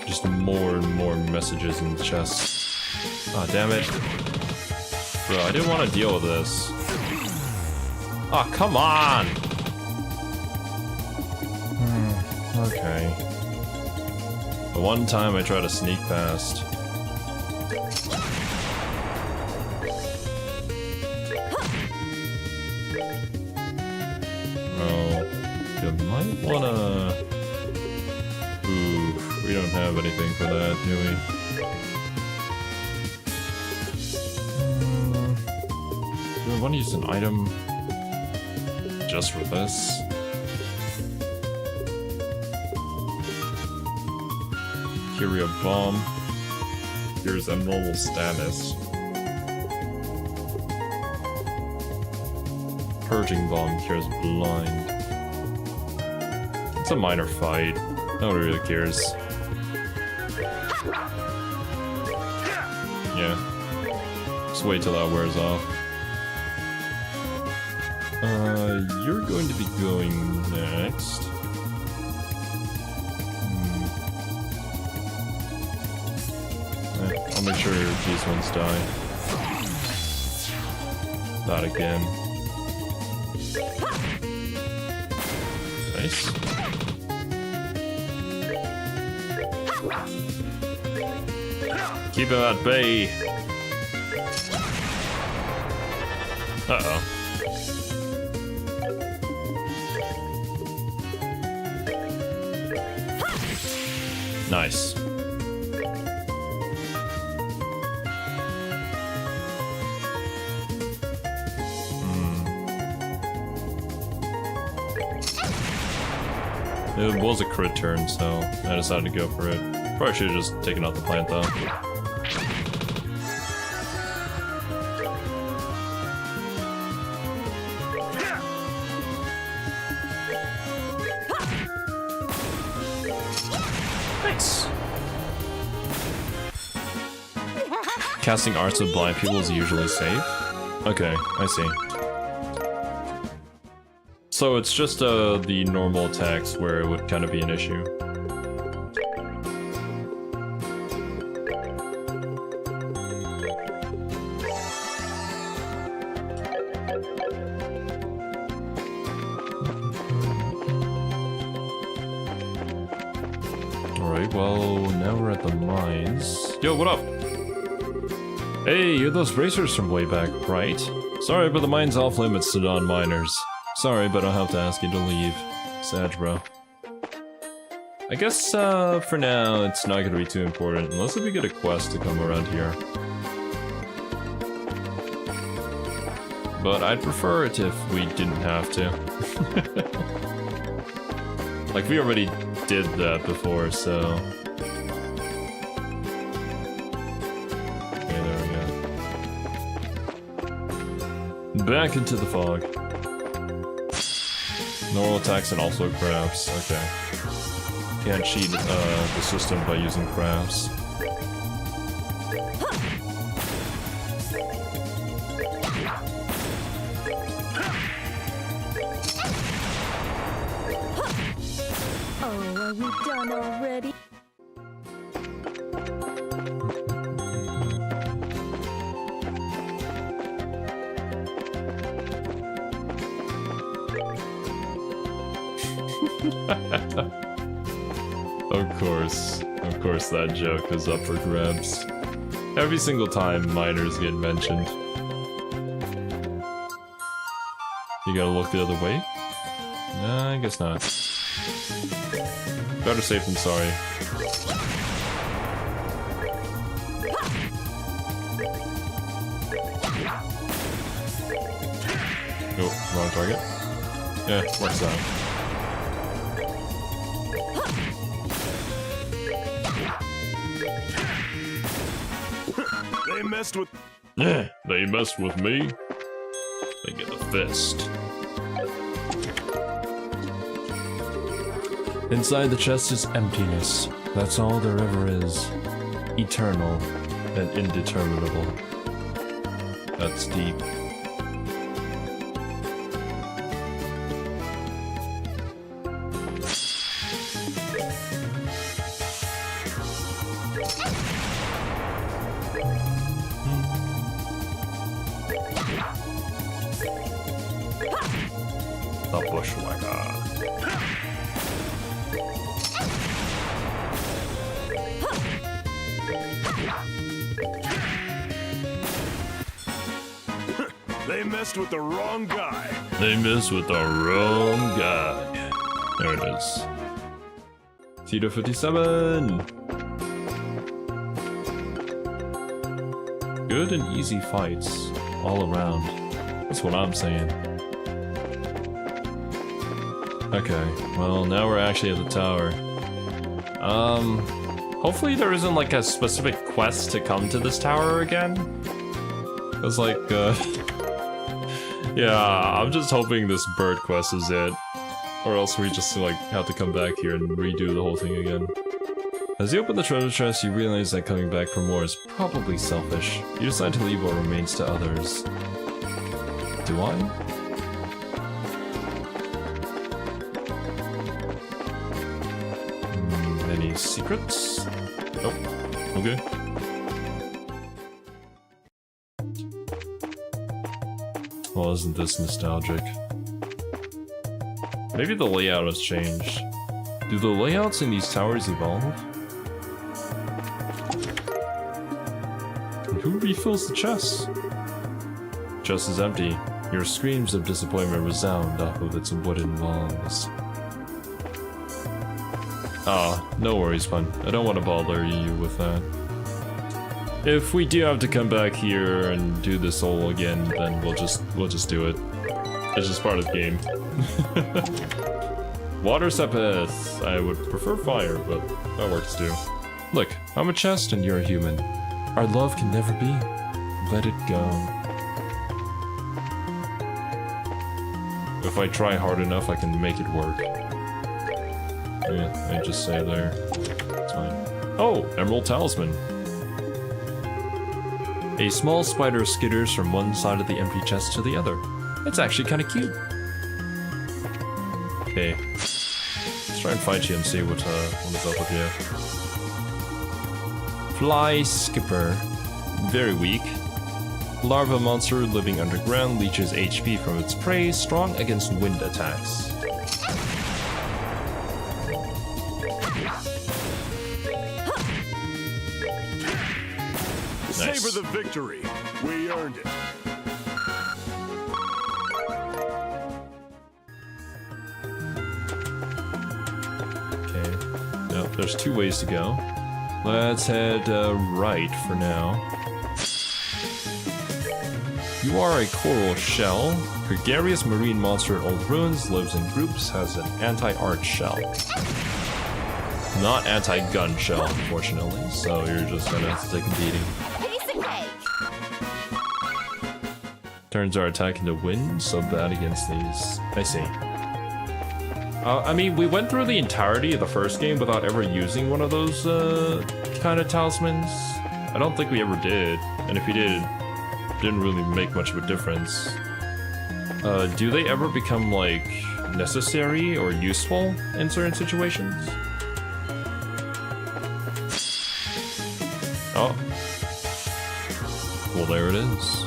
Speaker 1: Just more and more messages in the chest. Ah, damn it. Bro, I didn't want to deal with this. Ah, come on! Okay. The one time I try to sneak past. Oh, you might wanna... Ooh, we don't have anything for that, do we? Do I want to use an item just for this? Curia bomb. Here's a normal status. Purging bomb cures blind. It's a minor fight. Nobody really cares. Yeah. Just wait till that wears off. You're going to be going next. I'll make sure these ones die. That again. Nice. Keep him at bay. Uh-oh. Nice. It was a crit turn, so I decided to go for it. Probably should have just taken out the plant though. Nice. Casting Arts of Blind People is usually safe. Okay, I see. So it's just the normal attacks where it would kind of be an issue. Alright, well, now we're at the mines. Yo, what up? Hey, you're those racers from way back, right? Sorry, but the mine's off limits to non-miners. Sorry, but I'll have to ask you to leave. Sad, bro. I guess, for now, it's not gonna be too important, unless if we get a quest to come around here. But I'd prefer it if we didn't have to. Like, we already did that before, so... Okay, there we go. Back into the fog. Normal attacks and also crafts. Okay. Can't cheat the system by using crafts.
Speaker 2: Oh, are we done already?
Speaker 1: Of course that joke is up for grabs. Every single time miners get mentioned. You gotta look the other way? Nah, I guess not. Better safe than sorry. Oh, wrong target. Yeah, works out.
Speaker 3: They messed with...
Speaker 1: They messed with me. They get a fist. Inside the chest is emptiness. That's all there ever is. Eternal and indeterminable. That's deep. The bushwhacker.
Speaker 3: They messed with the wrong guy.
Speaker 1: They messed with the wrong guy. There it is. Tito 57. Good and easy fights all around. That's what I'm saying. Okay, well now we're actually at the tower. Hopefully there isn't like a specific quest to come to this tower again. Cause like, yeah, I'm just hoping this bird quest is it. Or else we just like have to come back here and redo the whole thing again. As you open the treasure chest, you realize that coming back for more is probably selfish. You decide to leave what remains to others. Do I? Any secrets? Nope. Okay. Well, isn't this nostalgic? Maybe the layout has changed. Do the layouts in these towers evolve? And who refills the chest? Chest is empty. Your screams of disappointment resound off of its wooden walls. Ah, no worries, Pun. I don't want to bother you with that. If we do have to come back here and do this all again, then we'll just do it. It's just part of the game. Water Sepith. I would prefer fire, but that works too. Look, I'm a chest and you're a human. Our love can never be. Let it go. If I try hard enough, I can make it work. Yeah, I just say there. It's fine. Oh, Emerald Talisman. A small spider skitters from one side of the empty chest to the other. It's actually kind of cute. Okay. Let's try and fight you and see what is up with you. Fly Skipper. Very weak. Larva monster living underground, leeches HP from its prey, strong against wind attacks.
Speaker 3: Nice. Savor the victory. We earned it.
Speaker 1: Okay. Nope, there's two ways to go. Let's head right for now. You are a coral shell. Gregarious marine monster in old ruins, lives in groups, has an anti-arch shell. Not anti-gun shell, unfortunately, so you're just gonna have to take a beating. Turns our attack into wind, so bad against these. I see. I mean, we went through the entirety of the first game without ever using one of those kind of talismans. I don't think we ever did, and if we did, it didn't really make much of a difference. Do they ever become, like, necessary or useful in certain situations? Oh. Well, there it is.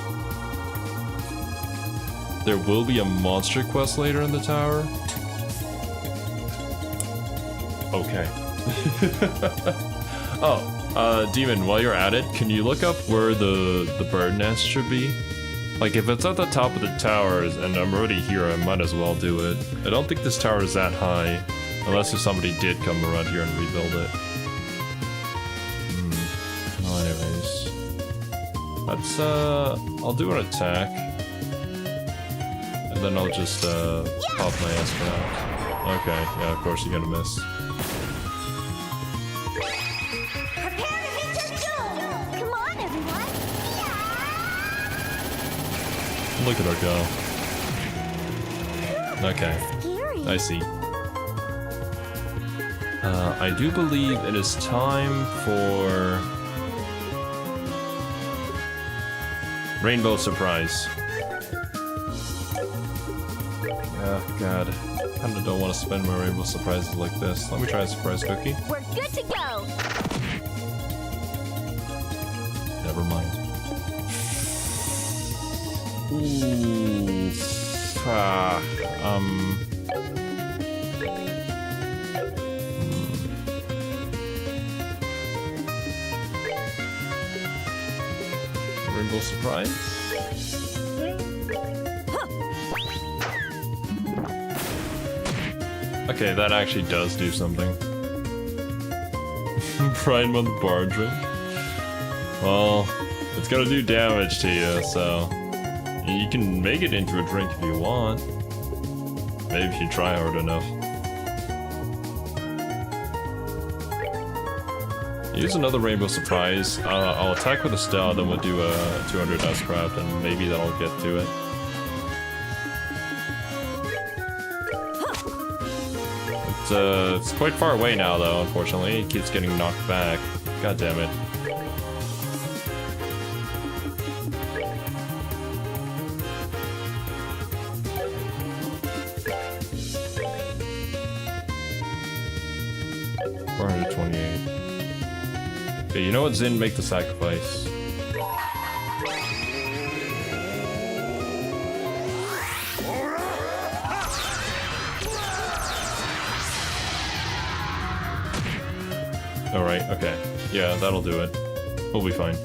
Speaker 1: There will be a monster quest later in the tower. Okay. Oh, Demon, while you're at it, can you look up where the bird nest should be? Like, if it's at the top of the towers and I'm already here, I might as well do it. I don't think this tower is that high, unless if somebody did come around here and rebuild it. Well, anyways. Let's, I'll do an attack. And then I'll just, pop my astronaut. Okay, yeah, of course you're gonna miss.
Speaker 2: Prepare to meet your doom! Come on, everyone!
Speaker 1: Look at her go. Okay,
Speaker 2: Scary.
Speaker 1: I see. I do believe it is time for Rainbow Surprise. Oh god, I kinda don't want to spend my Rainbow Surprises like this. Let me try a surprise cookie.
Speaker 2: We're good to go!
Speaker 1: Never mind. Ooh. Rainbow Surprise? Okay, that actually does do something. Prime on the bar drink? Well, it's gonna do damage to you, so... You can make it into a drink if you want. Maybe if you try hard enough. Use another Rainbow Surprise. I'll attack with Estelle, then we'll do a 200 S-Craft, and maybe that'll get to it. It's quite far away now, though, unfortunately. It keeps getting knocked back. God damn it. Okay, you know what, Zin? Make the sacrifice. Alright, okay. Yeah, that'll do it. We'll be fine.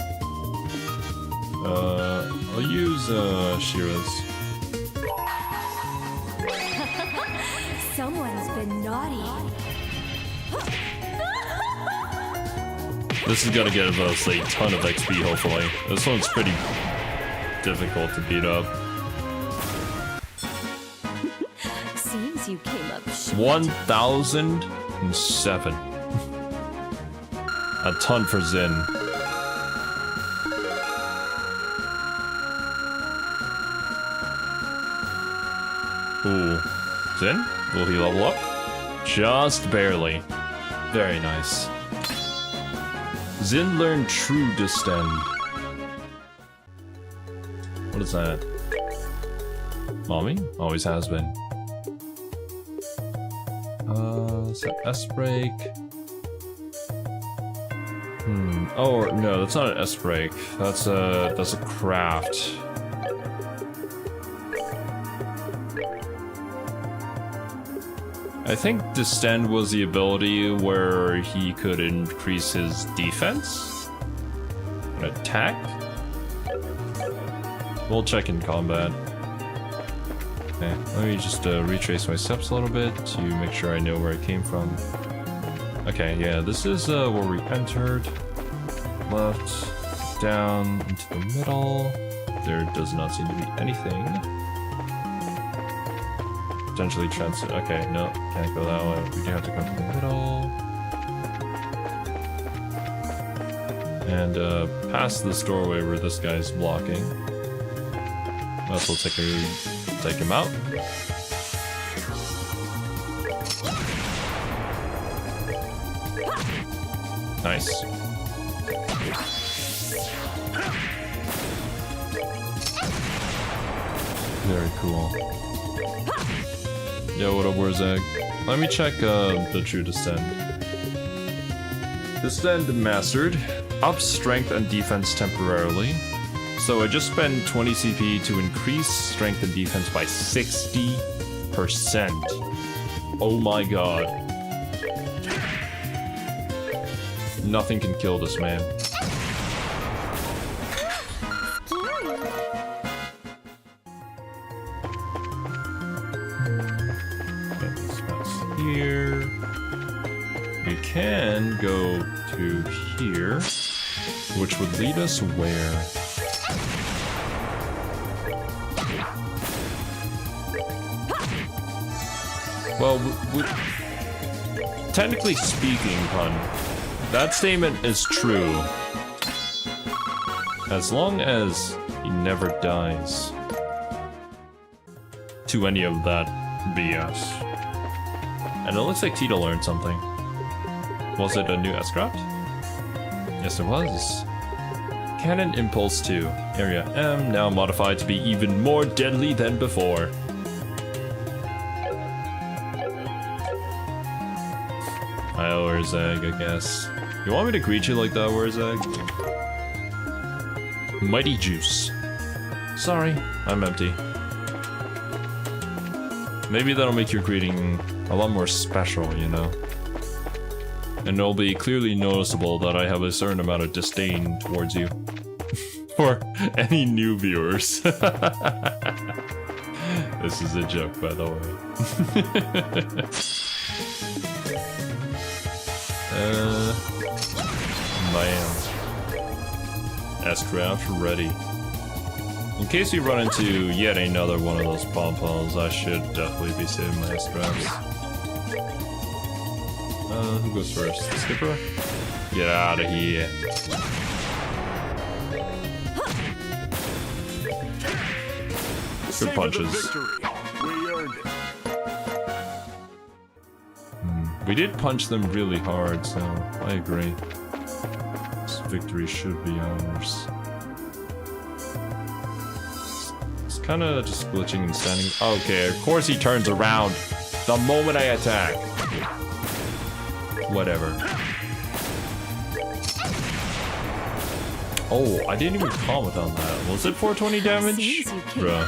Speaker 1: I'll use, Shira's.
Speaker 2: Someone's been naughty.
Speaker 1: This is gonna give us a ton of XP, hopefully. This one's pretty difficult to beat up.
Speaker 2: Seems you came up short.
Speaker 1: 1,007. A ton for Zin. Ooh. Zin? Will he level up? Just barely. Very nice. Zin learned True Distend. What is that? Mommy? Always has been. Is that S-Break? Oh, no, that's not an S-Break. That's a craft. I think Distend was the ability where he could increase his defense and attack. We'll check in combat. Okay, let me just retrace my steps a little bit to make sure I know where I came from. Okay, yeah, this is where we entered. Left, down, into the middle. There does not seem to be anything. Potentially okay, no, can't go that way. We do have to come to the middle. And past this doorway where this guy's blocking. Let's take him out. Nice. Very cool. Yo, what up, Warzag? Let me check the True Distend. Distend mastered. Up strength and defense temporarily. So I just spend 20 CP to increase strength and defense by 60%. Oh my god. Nothing can kill this man. can go to here, which would lead us where? Well, technically speaking, Pun, that statement is true. As long as he never dies to any of that BS. And it looks like Tito learned something. Was it a new S-craft? Yes, it was. Cannon Impulse 2. Area M, now modified to be even more deadly than before. Hi, Warzag, I guess. You want me to greet you like that, Warzag? Mighty Juice. Sorry, I'm empty. Maybe that'll make your greeting a lot more special, you know? And it'll be clearly noticeable that I have a certain amount of disdain towards you. For any new viewers. This is a joke, by the way. Man. S-craft ready. In case we run into yet another one of those pom-poms, I should definitely be saving my S-crafts. Who goes first? The skipper? Get out of here. Good punches.
Speaker 3: We earned it.
Speaker 1: We did punch them really hard, so I agree. This victory should be ours. It's kind of just glitching and standing. Okay, of course he turns around the moment I attack. Whatever. Oh, I didn't even comment on that. Was it 420 damage? Bruh.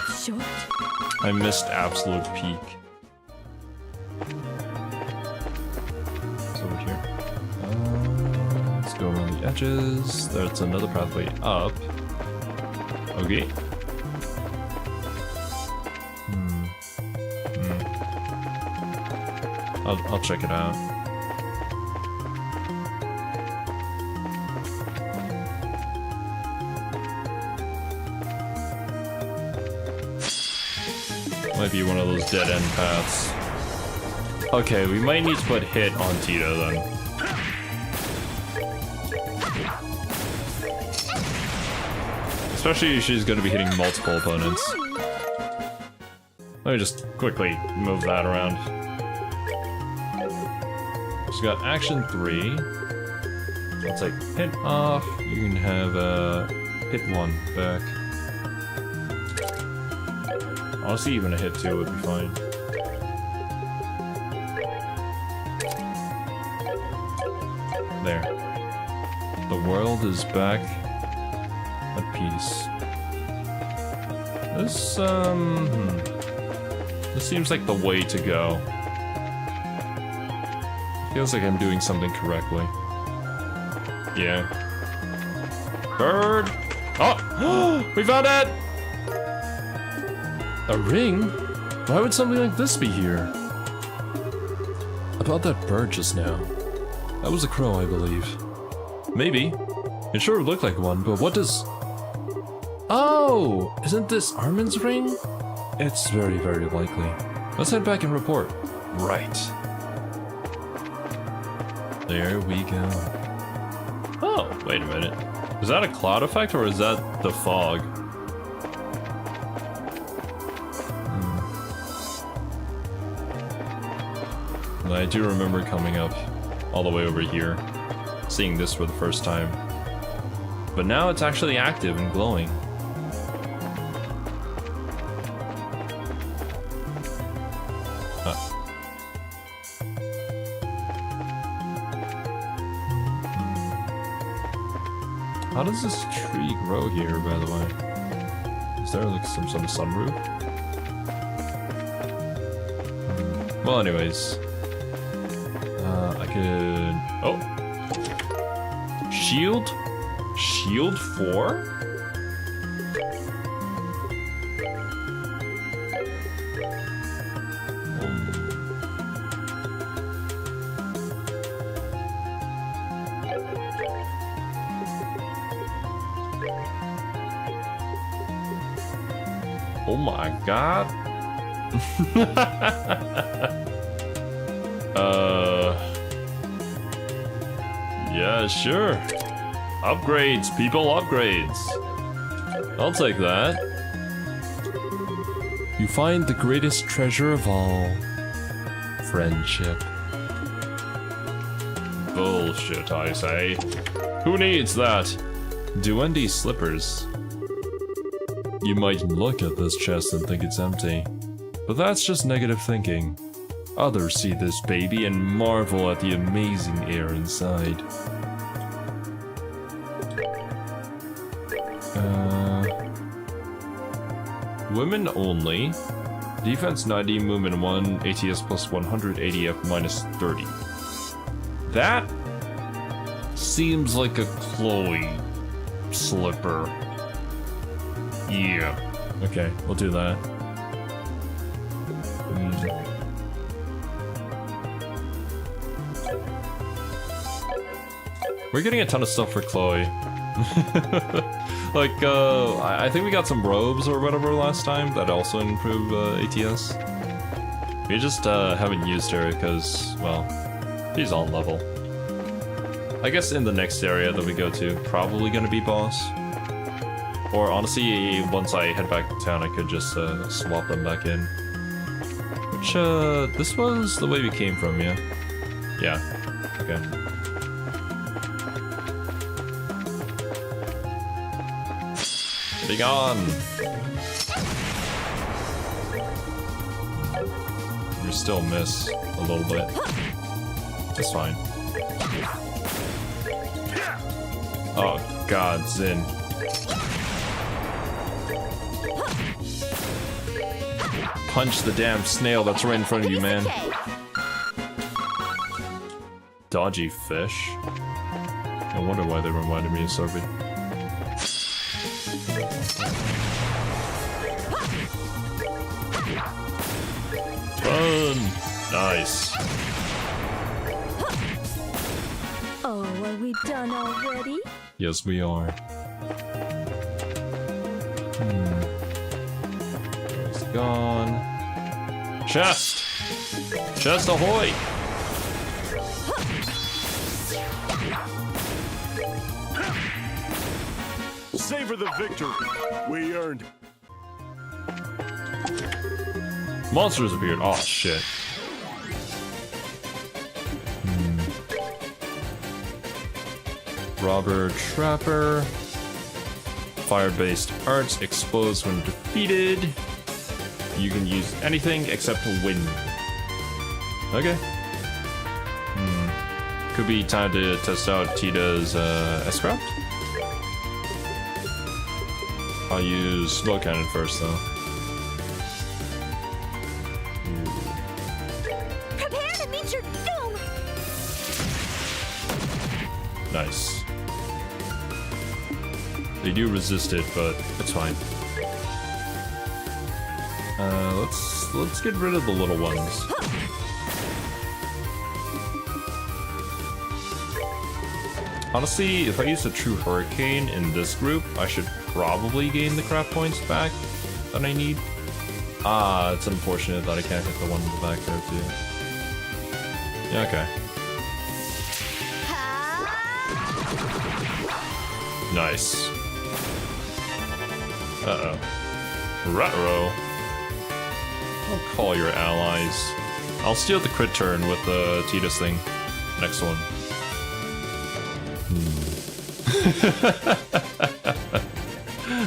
Speaker 1: I missed absolute peak. It's over here. Let's go around the edges. There's another pathway up. Okay. I'll check it out. Might be one of those dead-end paths. Okay, we might need to put hit on Tito then. Especially if she's going to be hitting multiple opponents. Let me just quickly move that around. She's got action 3. Let's like hit off. You can have hit 1 back. Honestly, even a hit 2 would be fine. There. The world is back at peace. This, this seems like the way to go. Feels like I'm doing something correctly. Yeah. Bird! Oh! We found it! A ring? Why would something like this be here? About that bird just now. That was a crow, I believe. Maybe. It sure looked like one, but what does... Oh! Isn't this Armin's ring? It's very, very likely. Let's head back and report. Right. There we go. Oh, wait a minute. Is that a cloud effect or is that the fog? I do remember coming up all the way over here, seeing this for the first time. But now it's actually active and glowing. How does this tree grow here, by the way? Is there like some sort of sunroof? Well, anyways. I could... Oh! Shield? Shield 4? Oh my god. Yeah, sure. Upgrades, people, upgrades. I'll take that. You find the greatest treasure of all. Friendship. Bullshit, I say. Who needs that? Duende slippers. You might look at this chest and think it's empty, but that's just negative thinking. Others see this baby and marvel at the amazing air inside. Women only. Defense 90, movement 1, ATS plus 100, ADF minus 30. That seems like a Chloe slipper. Yeah. Okay, we'll do that. We're getting a ton of stuff for Chloe. Like, I think we got some robes or whatever last time that also improve ATS. We just haven't used her because, well, she's on level. I guess in the next area that we go to, probably gonna be boss. Or honestly, once I head back to town, I could just swap them back in. Which, this was the way we came from, yeah? Yeah, okay. Be gone! We still miss a little bit. That's fine. Oh god, Zin. Punch the damn snail that's right in front of you, man. Dodgy fish. I wonder why they reminded me of Sorbet. Fun! Nice.
Speaker 2: Oh, are we done already?
Speaker 1: Yes, we are. It's gone. Chest! Chest ahoy!
Speaker 3: Savor the victory. We earned it.
Speaker 1: Monsters appeared. Oh shit. Robber Trapper. Fire-based arts explodes when defeated. You can use anything except wind. Okay. Could be time to test out Tita's S-Craft. I'll use Smoke Cannon first though.
Speaker 2: Prepare to meet your doom!
Speaker 1: Nice. They do resist it, but it's fine. Let's get rid of the little ones. Honestly, if I use a true hurricane in this group, I should probably gain the craft points back that I need. Ah, it's unfortunate that I can't hit the one in the back there too. Yeah, okay. Nice. Uh-oh. Ruh-roh. I'll call your allies. I'll steal the crit turn with the Titus thing. Next one.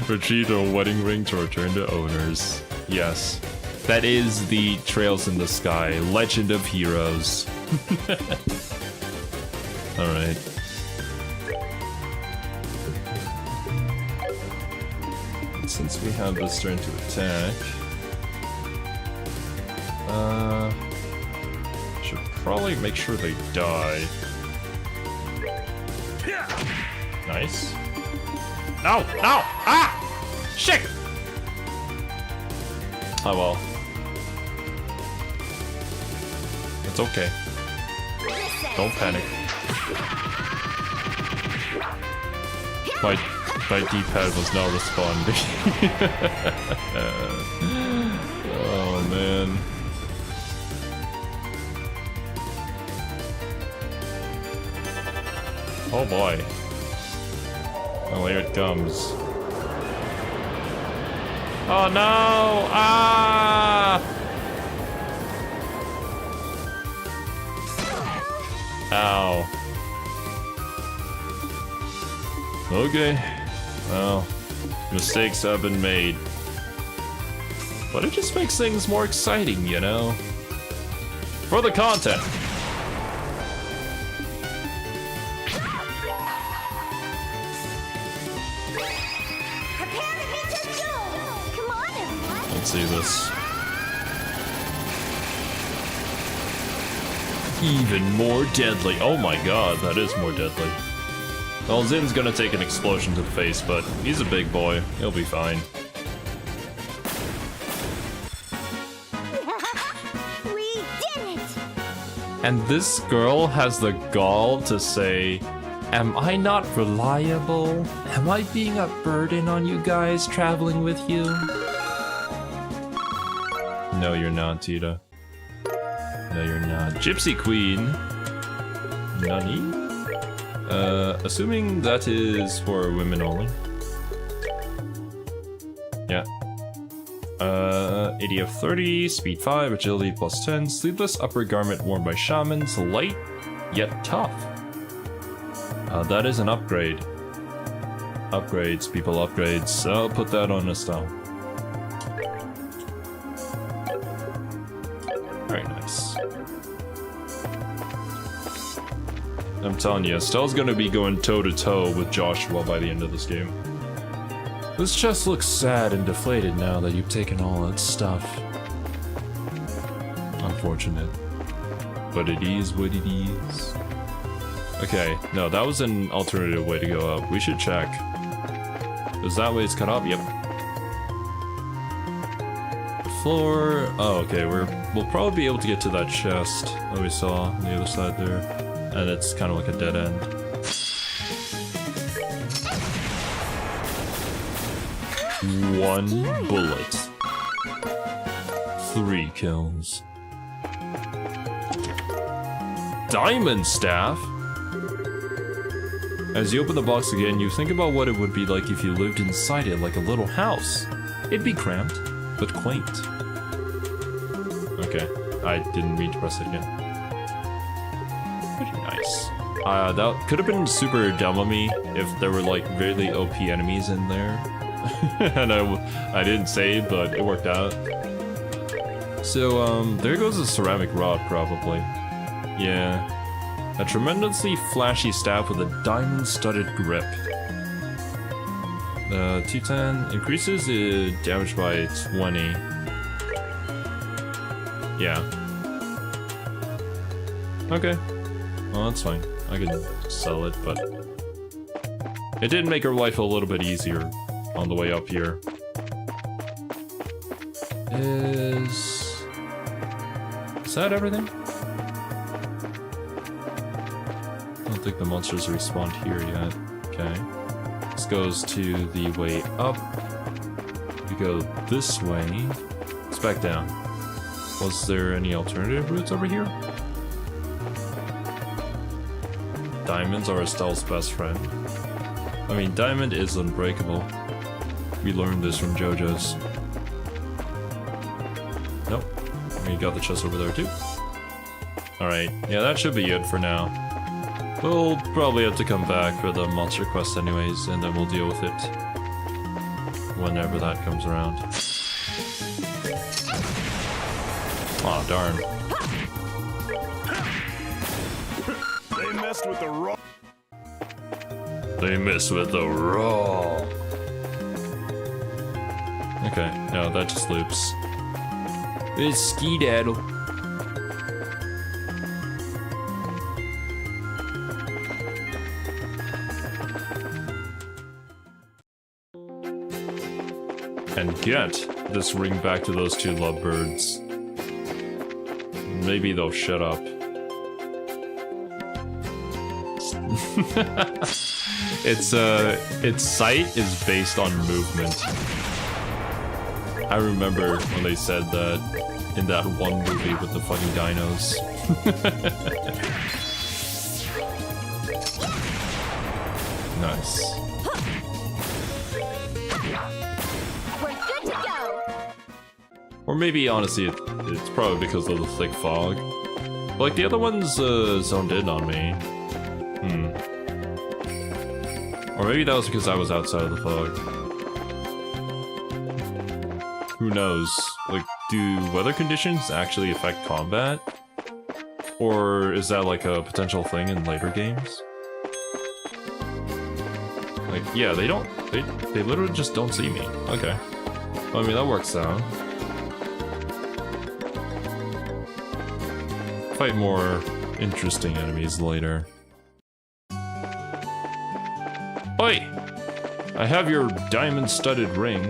Speaker 1: Retrieve a wedding ring to return to owners. Yes. That is the Trails in the Sky, Legend of Heroes. Alright. Since we have this turn to attack, should probably make sure they die. Nice. No! No! Ah! Shit! Oh well. It's okay. Don't panic. My D-pad was not responding. Oh man. Oh boy. Oh, here it comes. Oh no! Ah! Ow. Okay. Well, mistakes have been made. But it just makes things more exciting, you know? For the content! Let's see this. Even more deadly. Oh my god, that is more deadly. Well, Zin's gonna take an explosion to the face, but he's a big boy. He'll be fine.
Speaker 2: We did it!
Speaker 1: And this girl has the gall to say, "Am I not reliable? Am I being a burden on you guys traveling with you?" No, you're not, Tita. No, you're not. Gypsy Queen. Nani? Assuming that is for women only. Yeah. ADF 30, speed 5, agility plus 10, sleeveless upper garment worn by shamans, light yet tough. That is an upgrade. Upgrades, people, upgrades. I'll put that on Estelle. Very nice. I'm telling you, Estelle's gonna be going toe-to-toe with Joshua by the end of this game. This chest looks sad and deflated now that you've taken all its stuff. Unfortunate. But it is what it is. Okay, no, that was an alternative way to go up. We should check. Is that way it's cut off? Yep. The floor... Oh, okay, we'll probably be able to get to that chest that we saw on the other side there. And it's kind of like a dead end. One bullet. 3 kills. Diamond staff? As you open the box again, you think about what it would be like if you lived inside it like a little house. It'd be cramped, but quaint. Okay, I didn't mean to press it again. Pretty nice. That could have been super dumb of me if there were like really OP enemies in there. And I didn't say it, but it worked out. So, there goes a ceramic rod, probably. Yeah. A tremendously flashy staff with a diamond-studded grip. 210 increases the damage by 20. Yeah. Okay. Well, that's fine. I can sell it, but... It did make her life a little bit easier on the way up here. Is that everything? I don't think the monsters respawned here yet. Okay. This goes to the way up. If we go this way, it's back down. Was there any alternative routes over here? Diamonds are Estelle's best friend. I mean, diamond is unbreakable. We learned this from JoJo's. Nope. We got the chest over there too. Alright, yeah, that should be it for now. We'll probably have to come back for the monster quest anyways, and then we'll deal with it whenever that comes around. Aw, darn.
Speaker 3: They messed with the raw.
Speaker 1: They mess with the raw. Okay, no, that just loops. It's skedaddle. And get this ring back to those 2 lovebirds. Maybe they'll shut up. its sight is based on movement. I remember when they said that in that one movie with the fucking dinos. Nice.
Speaker 2: We're good to go.
Speaker 1: Or maybe, honestly, it's probably because of the thick fog. Like, the other ones zoned in on me. Or maybe that was because I was outside of the fog. Who knows? Like, do weather conditions actually affect combat? Or is that like a potential thing in later games? Like, yeah, they literally just don't see me. Okay. Well, I mean, that works out. Fight more interesting enemies later. Oi! I have your diamond-studded ring.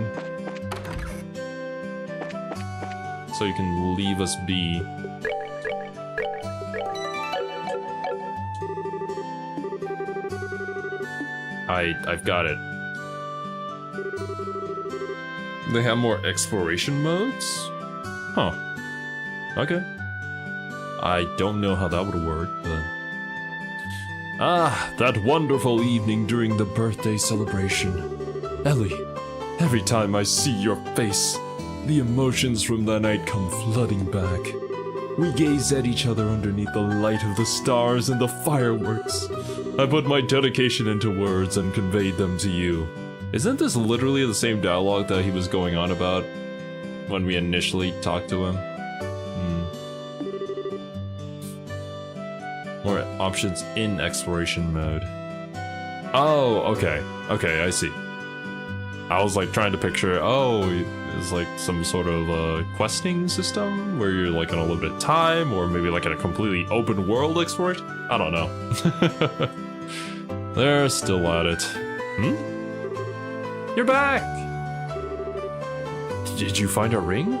Speaker 1: So you can leave us be. I've got it. They have more exploration modes? Huh. Okay. I don't know how that would work, but... Ah, that wonderful evening during the birthday celebration. Ellie, every time I see your face, the emotions from that night come flooding back. We gaze at each other underneath the light of the stars and the fireworks. I put my dedication into words and conveyed them to you. Isn't this literally the same dialogue that he was going on about when we initially talked to him? More options in exploration mode. Oh, okay. Okay, I see. I was like trying to picture, oh, it's like some sort of questing system where you're like on a limited time, or maybe like in a completely open world exploration. I don't know. They're still at it. You're back! Did you find a ring?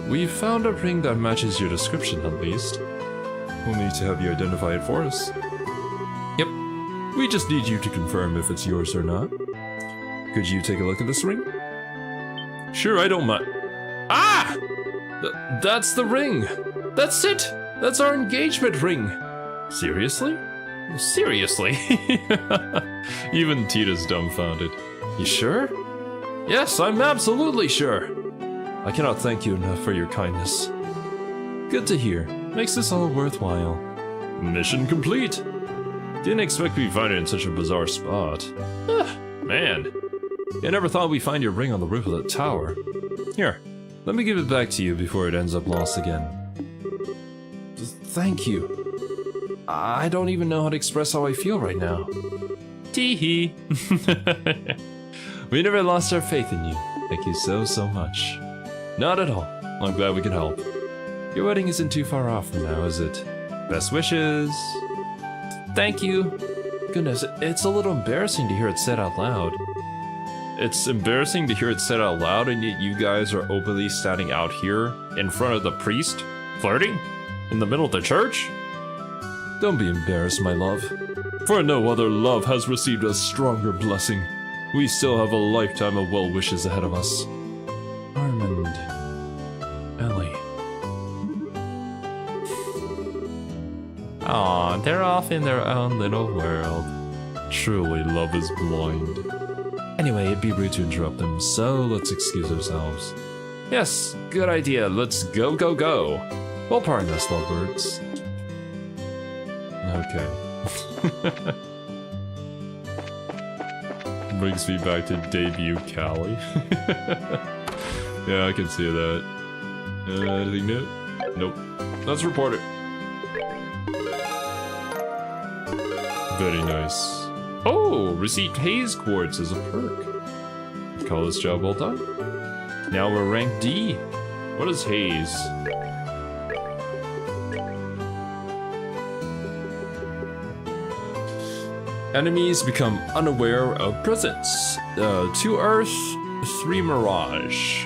Speaker 1: We found a ring that matches your description, at least. We'll need to have you identify it for us. Yep. We just need you to confirm if it's yours or not. Could you take a look at this ring? Sure, I don't mind. Ah! That's the ring! That's it! That's our engagement ring! Seriously? Seriously? Even Tita's dumbfounded. You sure? Yes, I'm absolutely sure! I cannot thank you enough for your kindness. Good to hear. Makes this all worthwhile. Mission complete! Didn't expect we'd find it in such a bizarre spot. Man. I never thought we'd find your ring on the roof of the tower. Here, let me give it back to you before it ends up lost again. Thank you. I don't even know how to express how I feel right now. Tee-hee. We never lost our faith in you. Thank you so, so much. Not at all. I'm glad we could help. Your wedding isn't too far off from now, is it? Best wishes. Thank you. Goodness, it's a little embarrassing to hear it said out loud. It's embarrassing to hear it said out loud, and yet you guys are openly standing out here in front of the priest, flirting? In the middle of the church? Don't be embarrassed, my love. For no other love has received a stronger blessing. We still have a lifetime of well wishes ahead of us. Armand. Ellie. Aw, they're off in their own little world. Truly, love is blind. Anyway, it'd be rude to interrupt them, so let's excuse ourselves. Yes, good idea. Let's go, go, go. Well, pardon us, lovebirds. Okay. Brings me back to debut Callie. Yeah, I can see that. Anything new? Nope. Let's report it. Very nice. Oh, received Haze Quartz as a perk. Call this job well done. Now we're rank D. What is Haze? Enemies become unaware of presence. 2 Earth, 3 Mirage.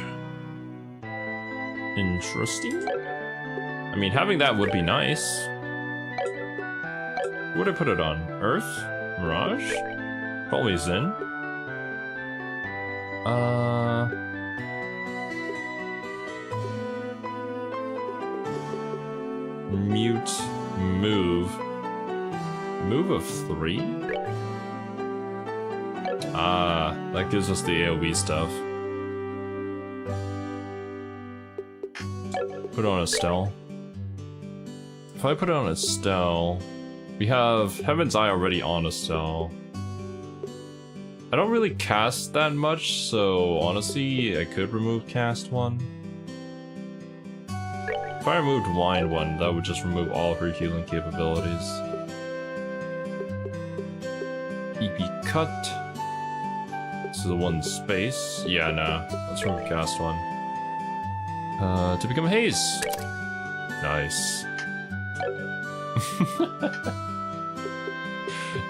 Speaker 1: Interesting. I mean, having that would be nice. What would I put it on? Earth? Mirage? Probably Zen. Mute, move. Move of 3? Ah, that gives us the AoE stuff. Put on Estelle. If I put on Estelle, we have Heaven's Eye already on Estelle. I don't really cast that much, so honestly, I could remove cast 1. If I removed Wind 1, that would just remove all of her healing capabilities. EP cut. This is the one space. Yeah, nah. Let's remove cast 1. To become Haze. Nice.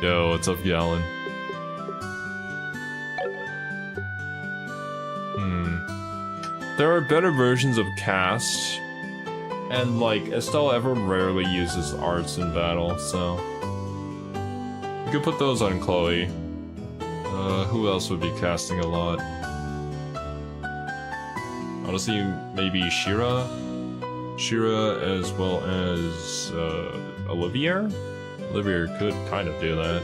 Speaker 1: Yo, what's up, Gallon? There are better versions of cast, and like Estelle ever rarely uses arts in battle, so you could put those on Chloe. Who else would be casting a lot? Honestly, maybe Shira? Shira as well as Olivier? Olivier could kind of do that.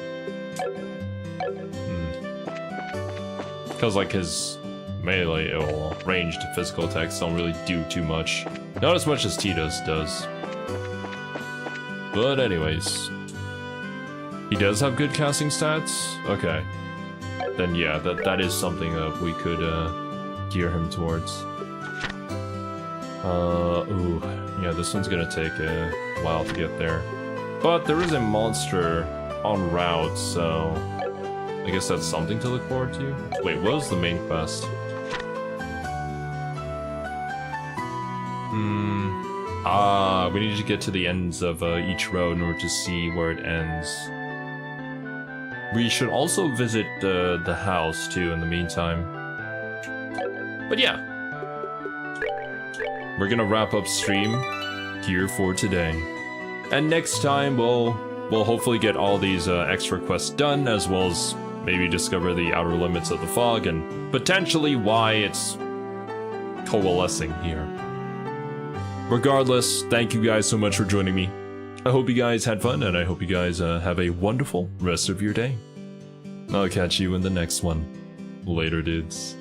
Speaker 1: Because like his melee or ranged physical attacks don't really do too much. Not as much as Tito's does. But anyways. He does have good casting stats? Okay. Then yeah, that is something that we could gear him towards. Ooh. Yeah, this one's gonna take a while to get there. But there is a monster en route, so I guess that's something to look forward to. Wait, what was the main quest? We need to get to the ends of each road in order to see where it ends. We should also visit the house too in the meantime. But yeah, we're gonna wrap up stream here for today. And next time we'll hopefully get all these extra quests done, as well as maybe discover the outer limits of the fog and potentially why it's coalescing here. Regardless, thank you guys so much for joining me. I hope you guys had fun, and I hope you guys have a wonderful rest of your day. I'll catch you in the next one. Later, dudes.